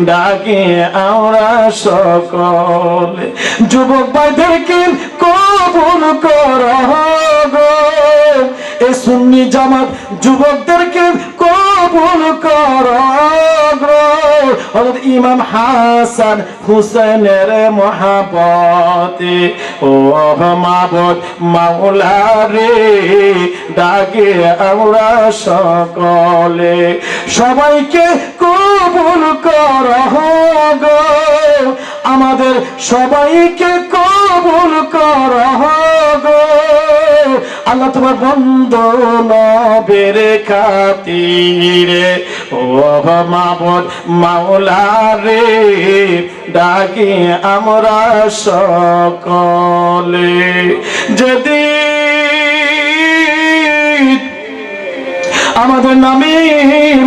ডাকি আমরা সকলে, যুবক ভাইদেরকে কবুল করো গো, এ সুন্নি জামাত যুবকদেরকে কবুল করো হযরত ইমাম হাসান হুসেনের মহব্বতে ও মাবুদ মাওলা রে ডাকে আমরা সকলে সবাইকে কবুল করো গো আমাদের সবাইকে কবুল করো গো আল্লাহ তোমার বন্ধু নবীর খাতিরে ও মাবুদ মাওলা রে ডাকি আমরা সকলে যদি আমাদের নামে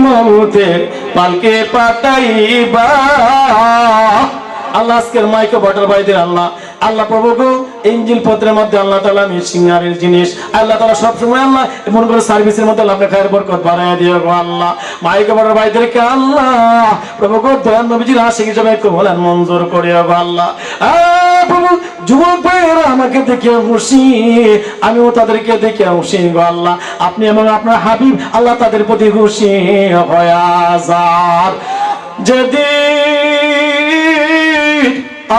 মৌতের পালকে পাঠাইবা আল্লাহ আজকের মাইকে বটার বাইদের আল্লাহ আল্লাহ প্রভু গো ইনজিল পত্রের মধ্যে আল্লাহ তাআলা মিশিংহারের জিনিস আল্লাহ তাআলা সব সময় আল্লাহ এমন করে সার্ভিসের মধ্যে আল্লাহ খায়ের বরকত বাড়ায় দিও গো আল্লাহ মাইকে বটার বাইদেরকে আল্লাহ প্রভু গো দয়াল নবীজির আশিক হিসেবে কবুল আর মঞ্জুর করিও গো আল্লাহ প্রভু যুবক ভাইয়েরা আমাকে দেখে খুশি আমিও তাদেরকে দেখে খুশি গো আল্লাহ আপনি এবং আপনার হাবিব আল্লাহ তাদের প্রতি খুশি হয়ে যান যদি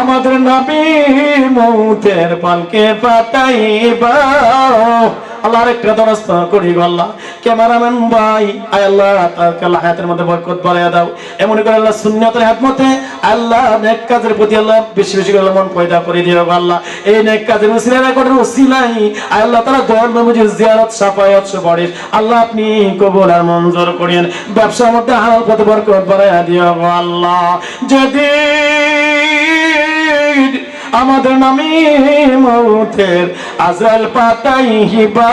আমাদের নবী মৌতের পালকে পাঠাইবা আল্লাহ আরেকটা দরস্ত করি গো আল্লাহ ক্যামেরাম্যান ভাই আয় আল্লাহ তাকে আল্লাহ হায়াতের মধ্যে বরকত বাড়াইয়া দাও এমন করে আল্লাহ সুন্নাতের হাতমতে আল্লাহ নেক কাজের প্রতি আল্লাহ বেশি বেশি করে মন পয়দা করে দিও গো আল্লাহ এই নেক কাজের উসিলা করে উসিলাই আয় আল্লাহ তাআলা দয়াল নবীর জিয়ারত শাফায়াত সুপারিশ আল্লাহ আপনি কবুল আর মঞ্জুর করেন ব্যবসার মধ্যে হালাল পথে বরকত বাড়াইয়া দিও গো আল্লাহ যদি আমাদের নামে মৌতের আজরাইল পাঠাইবা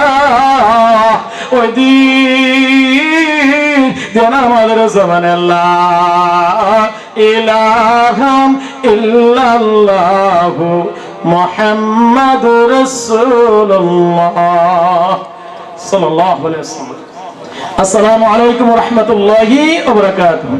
ওই দিন দেন আমাদের জবানে লা ইলাহা ইল্লাল্লাহু মুহাম্মাদুর রাসূলুল্লাহ সাল্লাল্লাহু আলাইহি ওয়াসাল্লাম। আসসালামু আলাইকুম ওয়া রাহমাতুল্লাহি ওয়া বারাকাতুহু।